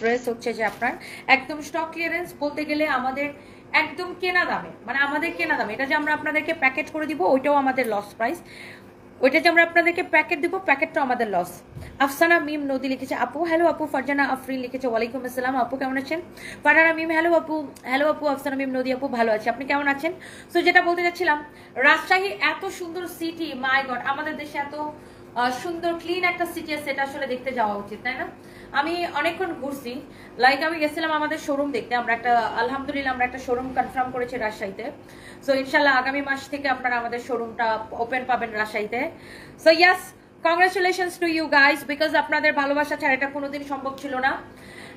Dress হচ্ছে যে আপনার একদম স্টক ক্লিয়ারেন্স বলতে গেলে আমাদের একদম কেনা দামে, মানে আমাদের কেনা দামে। এটা যে আমরা আপনাদেরকে প্যাকেট করে দিব ওইটাও আমাদের লস প্রাইস, ওইটা যে আমরা আপনাদেরকে প্যাকেট দিব প্যাকেটটাও আমাদের লস। আফসানা মিম নদী লিখেছে আপু হ্যালো আপু। ফারজানা আফরিন লিখেছে ওয়ালাইকুম আসসালাম আপু কেমন আছেন। ফারহানা মিম হ্যালো আপু। হ্যালো আপু। আফসানা মিম নদী আপু ভালো আছে, আপনি কেমন আছেন। সো যেটা বলতে যাচ্ছিলাম, রাজশাহী এত সুন্দর সিটি, মাই গড, আমাদের দেশে এত সুন্দর ক্লিন একটা সিটি আছে, এটা আসলে দেখতে যাওয়া উচিত, তাই না। আমি অনেকক্ষণ ঘুরছি, লাইক আমি গেছিলাম আমাদের শোরুম দেখতে, আমরা একটা আলহামদুলিল্লাহ আমরা একটা শোরুম কনফার্ম করেছি রাজশাহীতে। সো ইনশাল্লাহ আগামী মাস থেকে আপনারা আমাদের শোরুমটা ওপেন পাবেন রাজশাহীতে। So yes, congratulations to you guys, because আপনাদের ভালোবাসা ছাড়া এটা কোনোদিন সম্ভব ছিল না।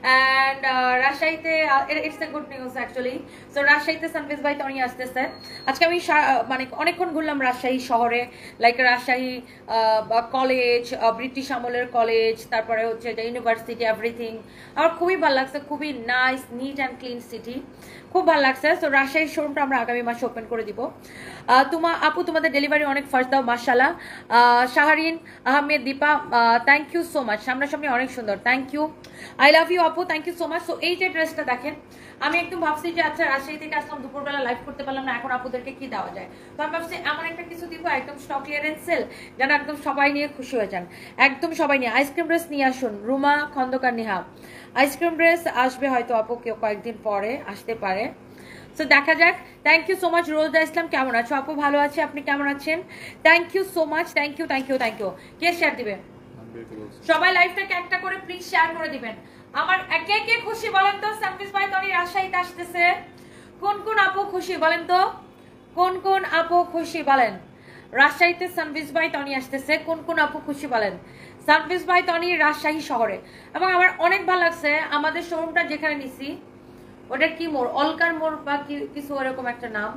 অ্যান্ড রাজশাহীতে it's a good news actually. So রাজশাহীতে সানভিজ ভাই তনি আসতেছে। আজকে আমি মানে অনেকক্ষণ ঘুরলাম রাজশাহী শহরে, লাইক রাজশাহী কলেজ, ব্রিটিশ আমলের কলেজ, তারপরে হচ্ছে যে ইউনিভার্সিটি, এভরিথিং আমার খুবই ভালো লাগছে, খুবই nice neat and clean city, খুব ভালো লাগছে। সো রাজশাহীর শোরুমটা আমরা আগামী মাসে ওপেন করে দিব। আপু তোমাদের ডেলিভারি অনেক ফার্স্ট দাও মাশাআল্লাহ। Shahrin Ahmed Dipa thank you so much, সামনাসামনি অনেক সুন্দর, thank you, I love you আপু, thank you so much. So এই যে ড্রেসটা দেখেন, আমি একদম ভাবছি যে আচ্ছা রাজশাহী থেকে আসলাম, দুপুরবেলা লাইভ করতে পারলাম না, এখন আপুদেরকে কি দেওয়া যায়। তো আমি ভাবছি এমন একটা কিছু দিব একদম স্টক ক্লিয়ারেন্স সেল, যেন একদম সবাই নিয়ে খুশি হয়ে যান, একদম সবাই নিয়ে। আইসক্রিম ড্রেস নিয়ে আসুন, রুমা খন্দকার নিহা। আইসক্রিম ড্রেস আসবে হয়তো আপু কেউ কয়েকদিন পরে আসতে পারে, সো দেখা যাক। Thank you so much. Roza Islam কেমন আছো আপু, ভালো আছে, আপনি কেমন আছেন। Thank you so much, thank you thank you thank you. কে শেয়ার দিবে, সবাই লাইভটাকে একটা করে প্লিজ শেয়ার করে দিবেন। আমার কে কে খুশি বলেন তো, সানভিজ ভাই তনি রাজশাহীতে আসতেছে। কোন কোন আপু খুশি বলেন তো, কোন কোন আপু খুশি বলেন। রাজশাহীতে সানভিজ ভাই তনি আসতেছে, কোন কোন আপু খুশি বলেন। সানভিজ ভাই তনি রাজশাহী শহরে, এবং আমার অনেক ভালো লাগছে আমাদের শোরুমটা যেখানে নিছি, ওটার কি মোড়, অলকার মোড় বা কিছু এরকম একটা নাম,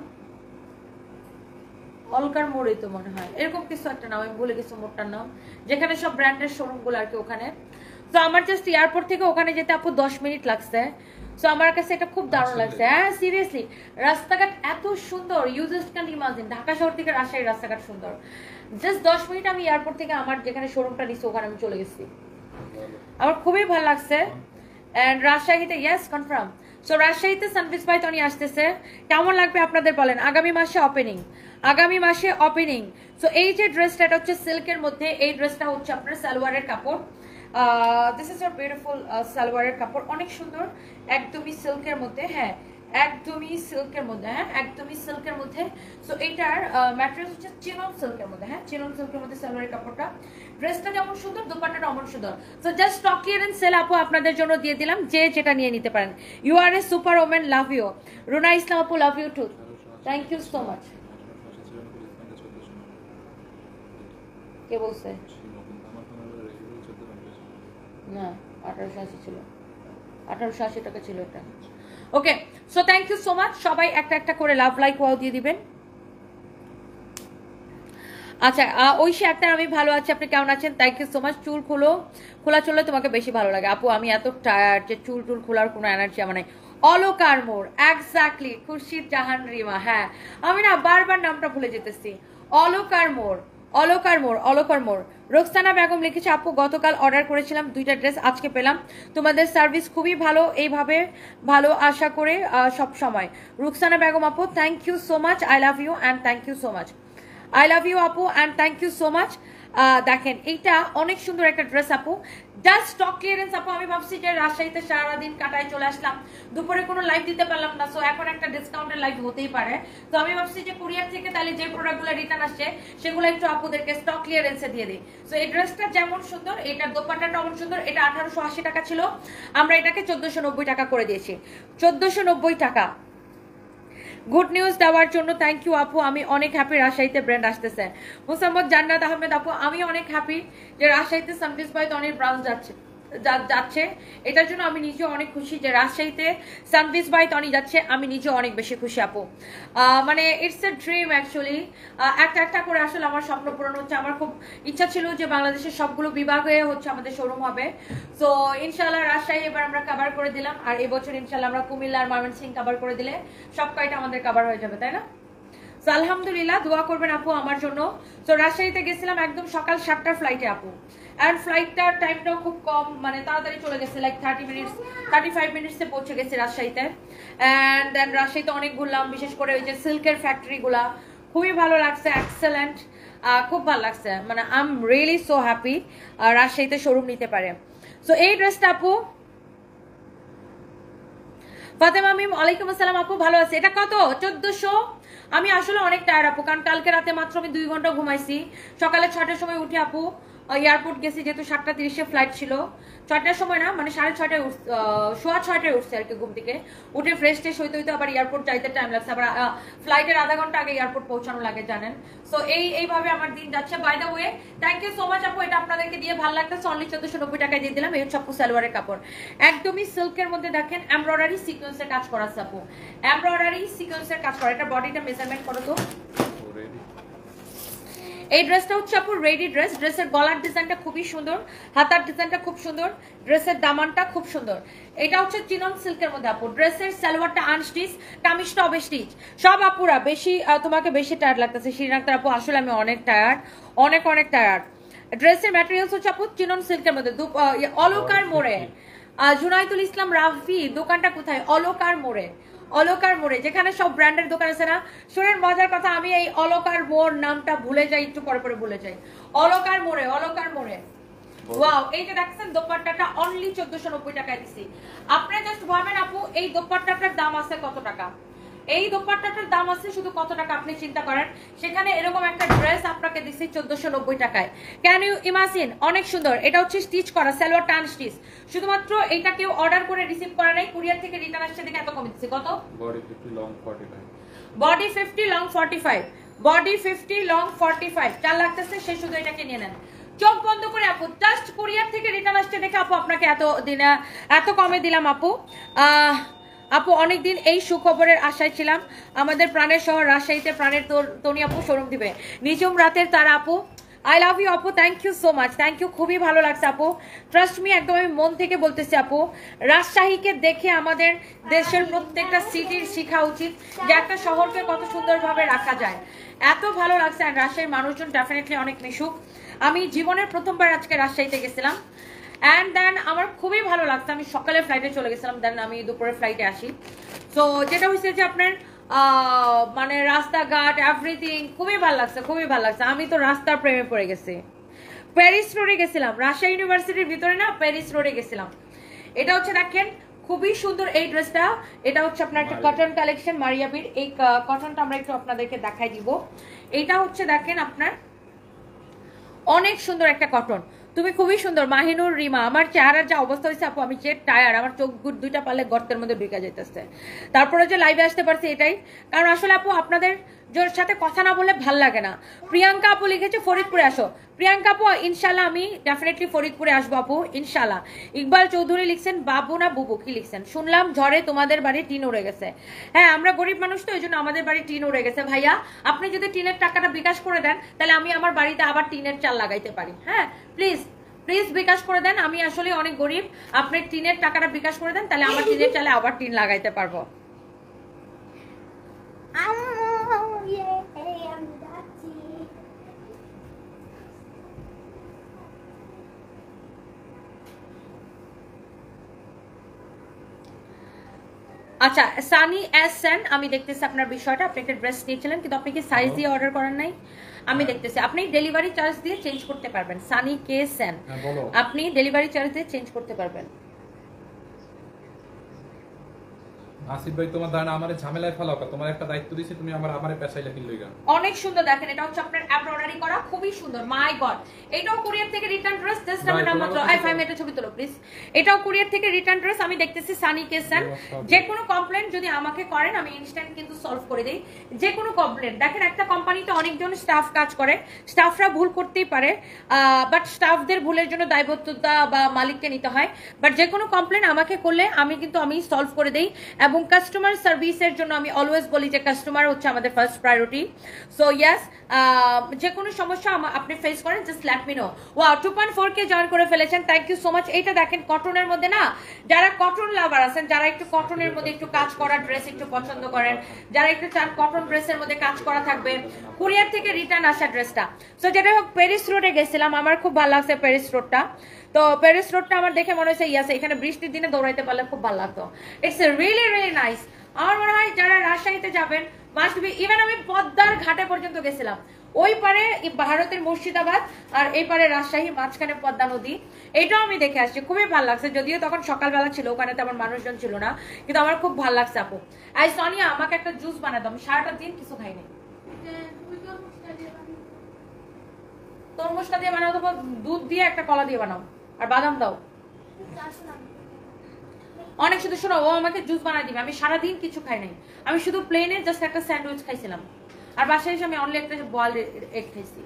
অলকার মোড়ই তো মনে হয়, এরকম কিছু একটা নাম, আমি ভুলে গেছি মোড়টার নাম, যেখানে সব ব্র্যান্ডের শোরুম গুলো আর কি ওখানে। তো আমার জাস্ট এয়ারপোর্ট থেকে ওখানে যেতে আপু 10 মিনিট লাগছে। সো আমার কাছে এটা খুব দারুণ লাগছে। হ্যাঁ সিরিয়াসলি, রাস্তাঘাট এত সুন্দর, you just can imagine, Dhaka শহর থেকে রাজশাহীর রাস্তাঘাট সুন্দর। জাস্ট 10 মিনিট আমি এয়ারপোর্ট থেকে আমার যেখানে শোরুমটা নিচ্ছি ওখানে আমি চলে গেছি, আমার খুবই ভালো লাগছে। এন্ড রাজশাহীতে ইয়েস কনফার্ম। সো রাজশাহীতে সানভিজ ভাই তনি আসতেছে, কেমন লাগবে আপনাদের বলেন। আগামী মাসে ওপেনিং, আগামী মাসে ওপেনিং। সো এই যে ড্রেসটা, এটা হচ্ছে সিল্কের মধ্যে, এই ড্রেসটা হচ্ছে আপনার সালোয়ারের কাপড়। দিস ইজ আ বিউটিফুল সালোয়ারের কাপড়, অনেক সুন্দর, একদমই সিল্কের মধ্যে। হ্যাঁ একদমই সিল্কের মধ্যে, হ্যাঁ একদমই সিল্কের মধ্যে। সো এইটার ম্যাটেরিয়াল হচ্ছে চিনন সিল্কের মধ্যে, হ্যাঁ চিনন সিল্কের মধ্যে সালোয়ারের কাপড়টা। ড্রেসটা যেমন সুন্দর, দোপাট্টাটা অমন সুন্দর। So just stock clearance sell আপু আপনাদের জন্য দিয়ে দিলাম, যে যেটা নিয়ে নিতে পারেন। You are a super woman, love you. Runa Islam আপু love you too, thank you so much. কে বলছে না, 1880 ছিল, 1880 টাকা ছিল এটা। Okay, so thank you so much. সবাই একটা একটা করে লাভ লাইক ওয়াও দিয়ে দিবেন। আচ্ছা ঐশী আক্তার আমি ভালো আছি, আপনি কেমন আছেন, থ্যাংক ইউ সো মাচ। চুল খোলা চুলে তোমাকে বেশি ভালো লাগে আপু, আমি এত টায়ার্ড যে চুল খোলার কোনো এনার্জি আমার নাই। অলকার মোড়, এক্স্যাক্টলি, খুরশিদ জাহান রিমা। হ্যাঁ আমি না বারবার নামটা ভুলে যেতেছি। অলকার মোড়, অলকার মোড়, অলকার মোড়। রোকসানা বেগম লিখেছে আপু গতকাল অর্ডার করেছিলাম 2টা ড্রেস, আজকে পেলাম, তোমাদের সার্ভিস খুবই ভালো, এইভাবে ভালো আশা করে সব সময়। রোকসানা বেগম আপু thank you so much, I love you and thank you so much. I love you আপু and thank you so much. দেখেন এইটা অনেক সুন্দর একটা ড্রেস আপু, জাস্ট স্টক ক্লিয়ারেন্স আপু। আমি ভাবছি যে রাজশাহীতে সারাদিন কাটায় চলে আসলাম, দুপুরে কোনো লাইভ দিতে পারলাম না, সো এখন একটা ডিসকাউন্টের লাইভ হতেই পারে। তো আমি ভাবছি যে কুরিয়ার থেকে তাহলে যে প্রোডাক্টগুলো রিটার্ন আসছে সেগুলো একটু আপুদেরকে স্টক ক্লিয়ারেন্সে দিয়ে দিই। সো এই ড্রেসটা যেমন সুন্দর, এটার দোপাট্টাটা অমন সুন্দর। এটা 1880 টাকা ছিল, আমরা এটাকে 1490 টাকা করে দিয়েছি, 1490 টাকা। গুড নিউজ দেওয়ার জন্য থ্যাংক ইউ আপু, আমি অনেক হ্যাপি রাজশাহীতে ব্র্যান্ড আসতেছে। মোসাম্মদ জান্নাত আহমেদ আপু আমি অনেক হ্যাপি যে রাজশাহীতে সানভিজ ভাই তনির ব্রাঞ্চ যাচ্ছে, এটার জন্য আমি নিজেও অনেক খুশি যে রাজশাহীতে সানভিজ বাই তনি যাচ্ছে, আমি নিজেও অনেক বেশি খুশি আপু। মানে ইটস এ ড্রিম অ্যাকচুয়ালি, একটা একটা করে আসলে আমার স্বপ্ন পূরণ হচ্ছে। আমার খুব ইচ্ছা ছিল যে বাংলাদেশের সবগুলো বিভাগে হচ্ছে আমাদের শোরুম হবে। সো ইনশাল্লাহ রাজশাহী এবার আমরা কভার করে দিলাম, আর এবছর ইনশাল্লাহ আমরা কুমিল্লা আর ময়মনসিংহ কভার করে দিলে সব কয়টা আমাদের কভার হয়ে যাবে, তাই না। সো আলহামদুলিল্লাহ, দোয়া করবেন আপু আমার জন্য। তো রাজশাহীতে গেছিলাম একদম সকাল 7টার ফ্লাইটে আপু, অ্যান্ড ফ্লাইটটার টাইমটাও খুব কম, মানে তাড়াতাড়ি চলে গেছে, লাইক 35 মিনিটসে পৌঁছে গেছে রাজশাহীতে। অ্যান্ড দেন রাজশাহীতে অনেক ঘুরলাম, বিশেষ করে ওই যে সিল্কের ফ্যাক্টরিগুলা খুবই ভালো লাগছে, এক্সেলেন্ট, খুব ভালো লাগছে, মানে I am really so happy রাজশাহীতে শোরুম নিতে পারে। সো এই ড্রেসটা আপু, ফাতেমা মিম ওয়ালাইকুম আসসালাম আপু, ভালো আছে। এটা কত? 1400। আমি আসলে অনেক টায়ার্ড আপু, কারণ কালকে রাতে মাত্র আমি 2 ঘন্টা ঘুমাইছি। সকালে 6টার সময় উঠি আপু, এয়ারপোর্ট গেছি, যেহেতু 7:30 ফ্লাইট ছিল। 6টার সময় না, মানে 6:30টায় 6:30টায় উঠছে আর কি ঘুম থেকে। উঠে ফ্রেশ ট্রেশ হইতে হইতে আবার এয়ারপোর্ট যাইতে টাইম লাগছে, আবার ফ্লাইটের আধা ঘন্টা আগে এয়ারপোর্ট পৌঁছানো লাগে জানেন। সো এইভাবে আমার দিন যাচ্ছে। By the way thank you so much আপু, এটা আপনাদেরকে দিয়ে ভালো লাগতেছে। অনলি 1490 টাকায় দিয়ে দিলাম। এই হচ্ছে আপু সালোয়ারের কাপড়, একদমই সিল্কের মধ্যে দেখেন এমব্রয়ডারি সিকোয়েন্সের কাজ করা আছে আপু, এমব্রয়ডারি সিকোয়েন্সের কাজ করা। এটা বডিটা মেজারমেন্ট করো তো। এই ড্রেসটা হচ্ছে আপু রেডি ড্রেস। ড্রেসের গলার ডিজাইনটা খুবই সুন্দর, হাতার ডিজাইনটা খুব সুন্দর, ড্রেসের দামানটা খুব সুন্দর। এটা হচ্ছে চিনন সিল্কের মধ্যে আপু। ড্রেসের সালোয়ারটা আনস্টিচ, কামিজটা অবেস্টিচ। সব আপুরা বেশি তোমাকে বেশি টায়ার্ড লাগতেছে শ্রীনাথ আপু, আসলে আমি অনেক টায়ার্ড, অনেক টায়ার্ড। ড্রেসের ম্যাটেরিয়ালস হচ্ছে আপু চিনন সিল্কের মধ্যে, অলকার মোড়ে। জুনাইদুল ইসলাম রাফি দোকানটা কোথায়? অলকার মোড়ে, অলকার মোড়ে, যেখানে সব ব্র্যান্ডের দোকান আছে না। শুনেন মজার কথা, আমি এই অলকার মোড় নামটা ভুলে যাই, একটু পরে পরে ভুলে যাই। অলকার মোড়ে, অলকার মোড়ে। ওয়াও, এই যে দেখছেন দোপাট্টাটা অনলি 1490 টাকায় দিছি। আপনি জাস্ট ভাবেন আপু, এই দোপাট্টাটার দাম আছে কত টাকা? এই দোপাট্টাটার দাম আছে শুধু কত টাকা আপনি চিন্তা করেন। সেখানে এরকম একটা ড্রেস আপনাকে দিছি 1490 টাকায়। Can you imagine? অনেক সুন্দর। এটা হচ্ছে স্টিচ করা, সালোয়ার টান স্টিচ। শুধুমাত্র এটা কেউ অর্ডার করে রিসিভ করে নাই, কুরিয়ার থেকে রিটার্ন আসছে দেখে এত কম দিচ্ছি। কত? Body 50 long 45, body 50 long 45, body 50 long 45। 4 লাগতেছে, সে শুধু এটাকে নিয়ে নেন। চোখ বন্ধ করে আপু, জাস্ট কুরিয়ার থেকে রিটার্ন আসছে দেখে আপু আপনাকে এত কমে দিলাম আপু। আপু অনেকদিন এই সুখবরের আশায় ছিলাম। আমাদের প্রাণের শহর রাজশাহীতে প্রাণের তনি আপু শোরুম দিবে। নিজম রাতের তারা আপু, আই লাভ ইউ আপু, thank you so much, thank you, খুবই ভালো লাগছে আপু। ট্রাস্ট মি, একদম আমি মন থেকে বলতেছি আপু, রাজশাহীকে দেখে আমাদের দেশের প্রত্যেকটা সিটির শিখা উচিত যে একটা শহরকে কত সুন্দরভাবে রাখা যায়। এত ভালো লাগছে। আর রাজশাহীর মানুষজন ডেফিনেটলি অনেক মিশুক। আমি জীবনের প্রথমবার আজকে রাজশাহীতে গেছিলাম, অ্যান্ড দেন আমার খুবই ভালো লাগছে। আমি সকালে ফ্লাইটে চলে গেছিলাম, দেন আমি দুপুরে ফ্লাইটে আসি। তো যেটা হয়েছে যে আপনার মানে রাস্তাঘাট এভরিথিং খুবই ভালো লাগছে, খুবই ভালো লাগছে। আমি তো রাস্তার প্রেমে পড়ে গেছি। প্যারিস রোডে গেছিলাম, রাজশাহী ইউনিভার্সিটির ভিতরে না, প্যারিস রোডে গেছিলাম। এটা হচ্ছে দেখেন খুবই সুন্দর এই ড্রেসটা। এটা হচ্ছে আপনার একটা কটন কালেকশন, মারিয়াবির। এই কটনটা আমরা একটু আপনাদেরকে দেখাই দিব। এটা হচ্ছে দেখেন আপনার অনেক সুন্দর একটা কটন। তুমি খুবই সুন্দর মাহিনুর রিমা। আমার চেহারার যা অবস্থা হয়েছে আপু, আমি যে টায়ার, আমার চোখ দুইটা পালে গর্তের মধ্যে ঢুকে যেতেছে। তারপরে যে লাইভে আসতে পারছি এটাই কারণ। আসলে আপু আপনাদের সাথে কথা না বললে ভাল লাগে না। প্রিয়াঙ্কা আপু লিখেছে ফরিদপুরে আসো। প্রিয়াঙ্কা আপু ইনশাল্লাহ আমি ডেফিনেটলি ফরিদপুরে আসবো আপু, ইনশাল্লাহ। ইকবাল চৌধুরী লিখছেন বাবু না বুবু কি লিখছেন? শুনলাম ঝড়ে তোমাদের বাড়ি টিন উড়ে গেছে। হ্যাঁ, আমরা গরিব মানুষ তো, এই জন্য আমাদের বাড়ি টিন উড়ে গেছে। ভাইয়া আপনি যদি টিনের টাকাটা বিকাশ করে দেন, তাহলে আমি আমার বাড়িতে আবার টিনের চাল লাগাইতে পারি। হ্যাঁ প্লিজ প্লিজ বিকাশ করে দেন। আমি আসলে অনেক গরিব, আপনি টিনের টাকাটা বিকাশ করে দেন, তাহলে আমার টিনের চালে আবার টিন লাগাইতে পারবো। আচ্ছা সানি এস সেন, আমি দেখতেছি আপনার বিষয়টা। আপনি একটা ড্রেস নিয়েছিলেন, কিন্তু আপনি কি সাইজ দিয়ে অর্ডার করেন নাই? আমি দেখতেছি আপনি ডেলিভারি চার্জ দিয়ে চেঞ্জ করতে পারবেন। সানি কে সেন, আপনি ডেলিভারি চার্জ দিয়ে চেঞ্জ করতে পারবেন। আসিফ ভাই তোমার ধারণা আমারে ঝামেলায় ফেলাও, তোমার একটা দায়িত্ব দিয়েছি, তুমি আমারে পেশাইলা কিল লইগা। অনেক সুন্দর দেখেন, এটা হচ্ছে আপনার এমব্রয়ডারি করা, খুবই সুন্দর। মাই গড, এটাও কুরিয়ার থেকে রিটার্ন ড্রেস। জাস্ট আমার নাম মাত্র আই ফাইম, এটা ছবি তোলো প্লিজ। এটাও কুরিয়ার থেকে রিটার্ন ড্রেস। আমি দেখতেছি সানি কেসেন। যে কোনো কমপ্লেইন যদি আমাকে করেন, আমি ইনস্ট্যান্ট কিন্তু সলভ করে দেই। যে কোনো কমপ্লেইন, দেখেন একটা কোম্পানিতে অনেকজন স্টাফ কাজ করে, স্টাফরা ভুল করতেই পারে, বাট স্টাফদের ভুলের জন্য দায়বদ্ধতা বা মালিককে নিতে হয়। বাট যে কোনো কমপ্লেইন আমাকে করলে আমি সলভ করে দেই। এবং কাস্টমার সার্ভিসের জন্য আমি অলওয়েজ বলি যে কাস্টমার হচ্ছে আমাদের ফার্স্ট প্রায়োরিটি। সো ইয়েস, যে কোনো সমস্যা আপনি ফেস করেন, just let me no. Wow 2.4K join করে ফেলেছেন, থ্যাংক ইউ সো মাচ। এইটা দেখেন কটনের মধ্যে না, যারা কটন লাভার আছেন যারা একটু কটনের মধ্যে একটু কাজ করা ড্রেস একটু পছন্দ করেন, যারা একটু চান কটন ড্রেসের মধ্যে কাজ করা থাকবে, কুরিয়ার থেকে রিটার্ন আসা ড্রেসটা। সো যেটা হোক, প্যারিস রোডে গেছিলাম, আমার খুব ভালো লাগছে প্যারিস রোডটা। তো প্যারিস রোডটা আমার দেখে মনে হয়েছে ইয়াস, এখানে বৃষ্টির দিনে দৌড়াইতে পারলে খুব ভালো লাগতো। It's really really nice. আমার মনে হয় যারা রাজশাহীতে যাবেন মাস্ট বি, ইভেন আমি পদ্মার ঘাটে পর্যন্ত গেছিলাম, ওই পারে ভারতের মুর্শিদাবাদ আর এই পারে রাজশাহী, মাঝখানে পদ্মা নদী, এটাও আমি দেখে আসছি, খুবই ভালো লাগছে। যদিও তখন সকালবেলা ছিল, ওখানে তেমন মানুষজন ছিল না, কিন্তু আমার খুব ভালো লাগছে আপু। আই সোনিয়া, আমাকে একটা জুস বানাতো, আমি সারাটা দিন কিছু খাইনি। তরমুজটা দিয়ে বানাও, তারপর দুধ দিয়ে একটা কলা দিয়ে বানাও, আর বাদাম দাও অনেক। শুধু শোনো, ও আমাকে জুস বানাই দিবে, আমি সারাদিন কিছু খাই নাই, আমি শুধু প্লেনে জাস্ট একটা স্যান্ডউইচ খাইছিলাম, আর বাসায় এসে আমি অনলি একটা বয়েলড এগ খাইছি।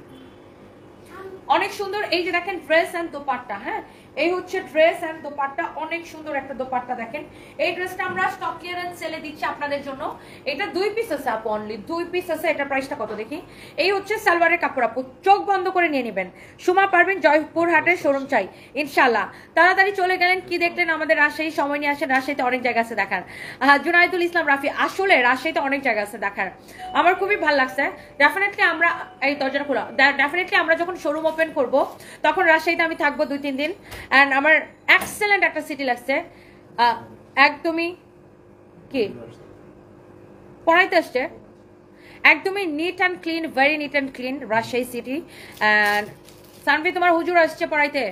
অনেক সুন্দর। এই যে দেখেন ড্রেস এন্ড দোপাট্টা, হ্যাঁ এই হচ্ছে ড্রেস এন্ড দোপাট্টা, অনেক সুন্দর একটা দোপাট্টা। দেখেন এই ড্রেসটা আমরা স্টক ক্লিয়ারেন্স সেলে দিচ্ছি আপনাদের জন্য। এটা 2 পিস আছে আপু, অনলি 2 পিস আছে। এটা প্রাইসটা কত দেখি? এই হচ্ছে সালোয়ারের কাপড় আপু, চোখ বন্ধ করে নিয়ে নেবেন। সুমা পারবেন, জয়পুর হাটের শোরুম চাই ইনশাআল্লাহ। তাড়াতাড়ি চলে গেলেন, কি দেখলেন আমাদের রাজশাহী? সময় নিয়ে আসেন, রাজশাহীতে অনেক জায়গা আছে দেখার। জুনাইদুল ইসলাম রাফি, আসলে রাজশাহীতে অনেক জায়গা আছে দেখার, আমার খুবই ভালো লাগছে। ডেফিনেটলি আমরা, এই দরজাটা খোলা, ডেফিনেটলি আমরা যখন শোরুম ওপেন করব তখন রাজশাহীতে আমি থাকবো 2-3 দিন। অ্যান্ড আমার এক্সেলেন্ট একটা সিটি লাগছে, একদমই কি পড়াইতে আসছে, একদমই neat and clean, very neat and clean Rajshahi city. And Sanvi, তোমার হুজুর আসছে পড়াইতে।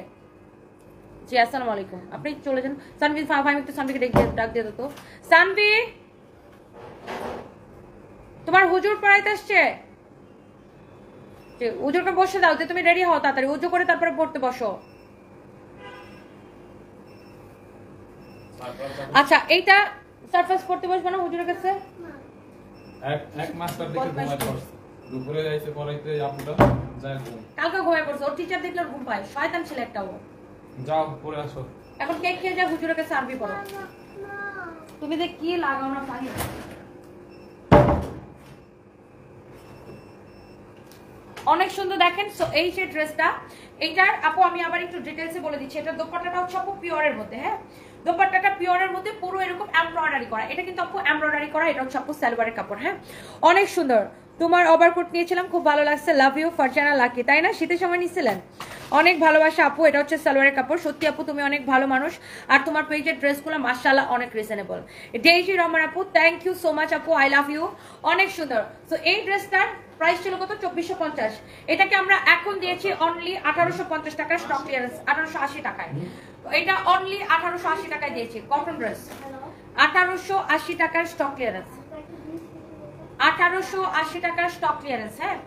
জি আসসালামু আলাইকুম, আপনি চলে যান। সানভি ফাইম একটু সানভিকে ডাক দিয়ে দিত। সানভি, তোমার হুজুর পড়াইতে আসছে, উজুকে বসে দাও, যে তুমি রেডি হও তাড়াতাড়ি, উজু করে তারপরে পড়তে বসো। আচ্ছা, এইটা সারফেস পড়তে বসবে না হুজুরের কাছে? এক মাস্টার দেখে ঘুমায় পড়ছে, দুপুরে যাইছে পড়াইতে, আপুটা যায় ঘুম। কালকে ঘুমায় পড়ছে, ওর টিচার দেখলে ওর ঘুম পায়, শয়তান ছিল একটা ও। যাও পড়ে আসো। এখন কেক খেয়ে যা, হুজুরের কাছে আরবি পড়ো। তুমি যে কি লাগাও না পানি। অনেক সুন্দর দেখেন। সো এই যে ড্রেসটা, এইটার আপু আমি আবার একটু ডিটেইলসে বলে দিচ্ছি। এটা দোপাট্টাটা হচ্ছে আপু পিওরের মধ্যে, হ্যাঁ দোপাট্টাটা পিওরের মধ্যে, পুরো এরকম এমব্রয়ডারি করা। এটা কিন্তু আপু এমব্রয়ডারি করা, এটা হচ্ছে আপু সালোয়ারের কাপড়, হ্যাঁ অনেক সুন্দর। তোমার ওভারকোট নিয়েছিলাম, খুব ভালো লাগছে, লাভ ইউ ফারজানা লাকি, তাই না? শীতের সময় নিয়েছিলেন, অনেক ভালোবাসা আপু। এটা হচ্ছে সালোয়ারের কাপড়, সত্যি আপু তুমি অনেক ভালো মানুষ, আর তোমার পেজের ড্রেসগুলো মাশাআল্লাহ অনেক রিজনেবল। ডেইজি রহমান আপু, থ্যাংক ইউ সো মাচ আপু, আই লাভ ইউ, অনেক সুন্দর। সো এই ড্রেসটার প্রাইস ছিল কত? 2450। এটাকে আমরা এখন দিয়েছি অনলি 1850 টাকা, স্টক ক্লিয়ারেন্স 1880 টাকায়। এটা অনলি 1880 টাকায় দিয়েছি, কটন ড্রেস 1880 টাকার স্টক ক্লিয়ারেন্স, 1880 টাকার স্টক ক্লিয়ারেন্স, হ্যাঁ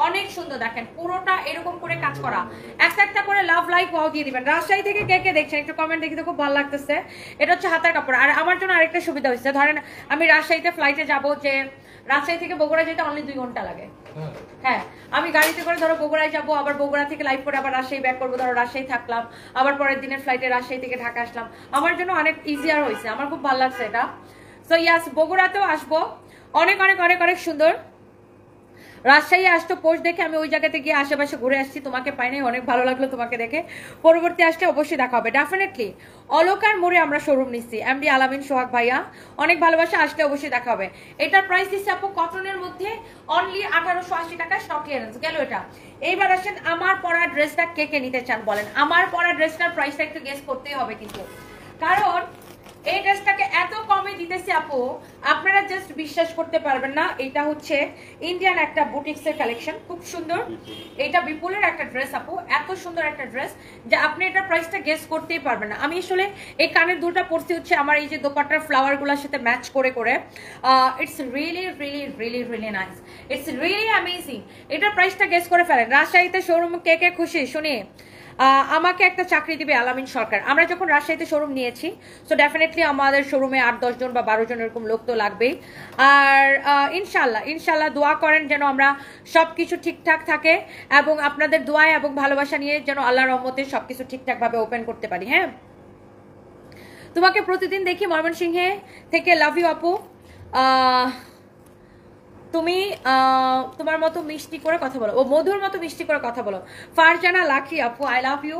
অনেক সুন্দর। দেখেন পুরোটা এরকম করে কাজ করা, একটা করে লাভ লাইক ওয়াও দিয়ে দিবেন। রাজশাহী থেকে কে কে দেখছেন একটু কমেন্ট দেখতে, খুব ভালো লাগতেছে। এটা হচ্ছে হাতার কাপড়। আর আমার জন্য আরেকটা সুবিধা হয়েছে, ধরেন আমি রাজশাহীতে ফ্লাইটে যাব, যে রাজশাহী থেকে বগুড়া যেতে অনলি 2 ঘন্টা লাগে, হ্যাঁ আমি গাড়িতে করে ধরো বগুড়ায় যাবো, আবার বগুড়া থেকে লাইভ করে আবার রাজশাহী ব্যাক করবো, ধরো রাজশাহী থাকলাম, আবার পরের দিনের ফ্লাইটে রাজশাহী থেকে ঢাকা আসলাম, আমার জন্য অনেক ইজিয়ার হয়েছে, আমার খুব ভালো লাগছে এটা। সো ইয়াস, বগুড়াতেও আসবো, অনেক অনেক অনেক অনেক সুন্দর। রাজশাহী আসতো পোস্ট দেখে, আমি ওই জায়গাতে গিয়ে আশেপাশে ঘুরে আসছি, তোমাকে পাই নাই, অনেক ভালো লাগলো তোমাকে দেখে। পরবর্তী আসলে অবশ্যই দেখা হবে ডেফিনেটলি। অলকার মোড়ে আমরা শোরুম নিচ্ছি, এমডি আলামিন সোহাগ ভাইয়া, অনেক ভালোবাসা, আসলে অবশ্যই দেখা হবে। এটার প্রাইস দিচ্ছে আপু কটনের মধ্যে অনলি 1880 টাকা, স্টক ক্লিয়ারেন্স গেল এটা। এইবার আসেন, আমার পরা ড্রেসটা কে কে নিতে চান বলেন? আমার পরা ড্রেসটার প্রাইসটা একটু গেস করতেই হবে কিন্তু, কারণ এই ড্রেসটাকে এত কমে দিতেছি আপু, আপনারা জাস্ট বিশ্বাস করতে পারবেন না। এটা হচ্ছে ইন্ডিয়ান একটা বুটিক্সের কালেকশন, খুব সুন্দর। এটা বিপুলের একটা ড্রেস আপু, এত সুন্দর একটা ড্রেস যে আপনি এটা প্রাইসটা গেস করতেই পারবেন না। আমি আসলে এই কানের দুলটা পরছি হচ্ছে আমার এই যে দোপাট্টার ফ্লাওয়ার গুলোর সাথে ম্যাচ করে করে। It's really really really really nice, it's really amazing. এটার প্রাইসটা গেস করে ফেলেন। রাজশাহীতে শোরুম কে কে খুশি শুনি? আমাকে একটা চাকরি দিবে আলামিন সরকার। আমরা যখন রাজশাহীতে শোরুম নিয়েছি, সো ডেফিনেটলি আমাদের শোরুমে 8-10 জন বা 12 জন এরকম লোক তো লাগবেই। আর ইনশাল্লাহ ইনশাল্লাহ দোয়া করেন যেন আমরা সবকিছু ঠিকঠাক থাকে, এবং আপনাদের দোয়া এবং ভালোবাসা নিয়ে যেন আল্লাহর রহমতে সবকিছু ঠিকঠাকভাবে ওপেন করতে পারি। হ্যাঁ, তোমাকে প্রতিদিন দেখি ময়মনসিংহে থেকে, লাভ ইউ আপু। তুমি তোমার মতো মিষ্টি করে কথা বলো, ও মধুর মতো মিষ্টি করে কথা বলো। ফারজানা লাকি আপু, I love you,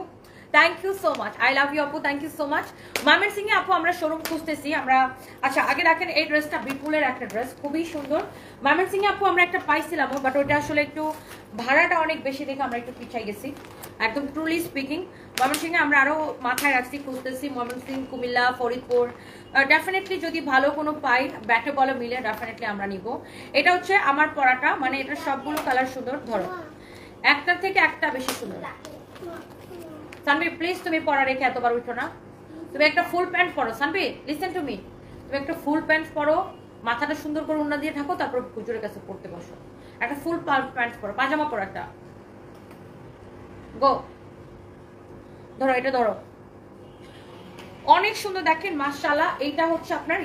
thank you so much, I love you আপু, thank you so much. Mymensingh এ আপু আমরা শোরুম খুঁজতেছি আমরা। আচ্ছা আগে দেখেন এই ড্রেসটা বিপুলের একটা ড্রেস, খুবই সুন্দর। ময়মনসিংহ আপু আমরা একটা পাইছিলাম, বাট ওটা আসলে একটু ভাড়াটা অনেক বেশি দেখে আমরা একটু পিছাই গেছি। একদম ট্রুলি স্পিকিং ময়মনসিংহে আমরা আরো মাথায় রাখছি, খুঁজতেছি ময়মনসিংহ, কুমিল্লা, ফরিদপুর। ডেফিনেটলি যদি ভালো কোনো পাই ব্যাটে বলে মিলে ডেফিনেটলি আমরা নিব। এটা হচ্ছে আমার পরাটা, মানে এটা সবগুলো কালার সুন্দর। ধরো একটা থেকে একটা বেশি সুন্দর। সানভি প্লিজ তুমি পরা রেখে এতবার উঠো না। তুমি একটা ফুল প্যান্ট পরো সানভি, লিসেন টু মি। তুমি একটা ফুল প্যান্ট পরো, মাথাটা সুন্দর করে উন্না দিয়ে থাকো, তারপর হুজুরের কাছে পড়তে বসো। একটা ফুল প্যান্ট পরো, পাজামা পরো একটা। গো ধরো, এটা ধরো, অনেক সুন্দর দেখেন মাশাআল্লাহ। এইটা হচ্ছে আপনার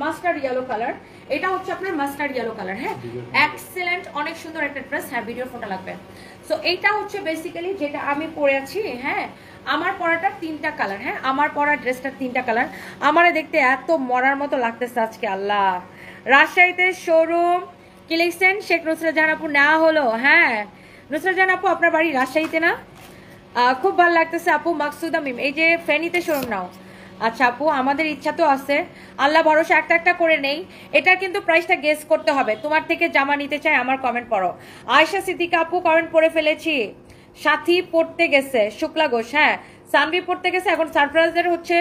মাস্টার্ড ইয়েলো কালার, এটা হচ্ছে আপনার মাস্টার্ড ইয়েলো কালার। হ্যাঁ এক্সেলেন্ট, অনেক সুন্দর একটা ড্রেস। হ্যাঁ ভিডিও ফটো লাগবে। সো এইটা হচ্ছে বেসিক্যালি যেটা আমি পরে আছি। হ্যাঁ আমার পরাটা 3টা কালার। হ্যাঁ আমার পরা ড্রেসটার 3টা কালার। আমারে দেখতে এত মরার মতো লাগতেছে আজকে আল্লাহ। রাজশাহীতে শোরুম কি লিখছেন? শেখ নুসরাত জাহান আপু নেওয়া হলো। হ্যাঁ নুসরাত জাহান আপু আপনার বাড়ি রাজশাহীতে না? খুব ভালো লাগতেছে আপু। মাকসুদা মিম এই যে ফেনীতে শোরুম নাও। আচ্ছা আপু আমাদের ইচ্ছা তো আছে, আল্লাহ ভরসা একটা একটা করে নেই। এটার কিন্তু প্রাইসটা গেস করতে হবে। তোমার থেকে জামা নিতে চাই, আমার কমেন্ট পড়ো। আয়েশা সিদ্দিকা আপু কমেন্ট পড়ে ফেলেছি। সাথী পড়তে গেছে, শুক্লা ঘোষ। হ্যাঁ সানভি পড়তে গেছে। এখন সারপ্রাইজের হচ্ছে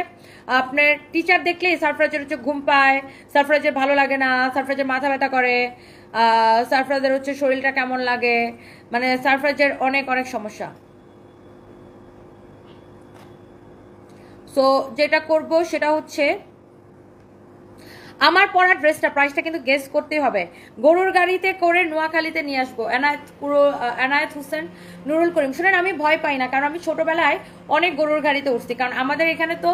আপনার টিচার দেখলেই সারপ্রাইজের হচ্ছে ঘুম পায়, সারপ্রাইজের ভালো লাগে না, সারপ্রাইজের মাথা ব্যথা করে, সারপ্রাইজের হচ্ছে শরীরটা কেমন লাগে, মানে সারপ্রাইজের অনেক অনেক সমস্যা। সো যেটা করব সেটা হচ্ছে আমার পরা ড্রেসটা প্রাইসটা কিন্তু গেস করতেই হবে। গরুর গাড়িতে করে নোয়াখালীতে নিয়ে আসবো। এনায়েত হোসেন, নুরুল করিম। শুনেন আমি ভয় পাই না, কারণ আমি ছোটবেলায় অনেক গরুর গাড়িতে উঠছি, কারণ আমাদের এখানে তো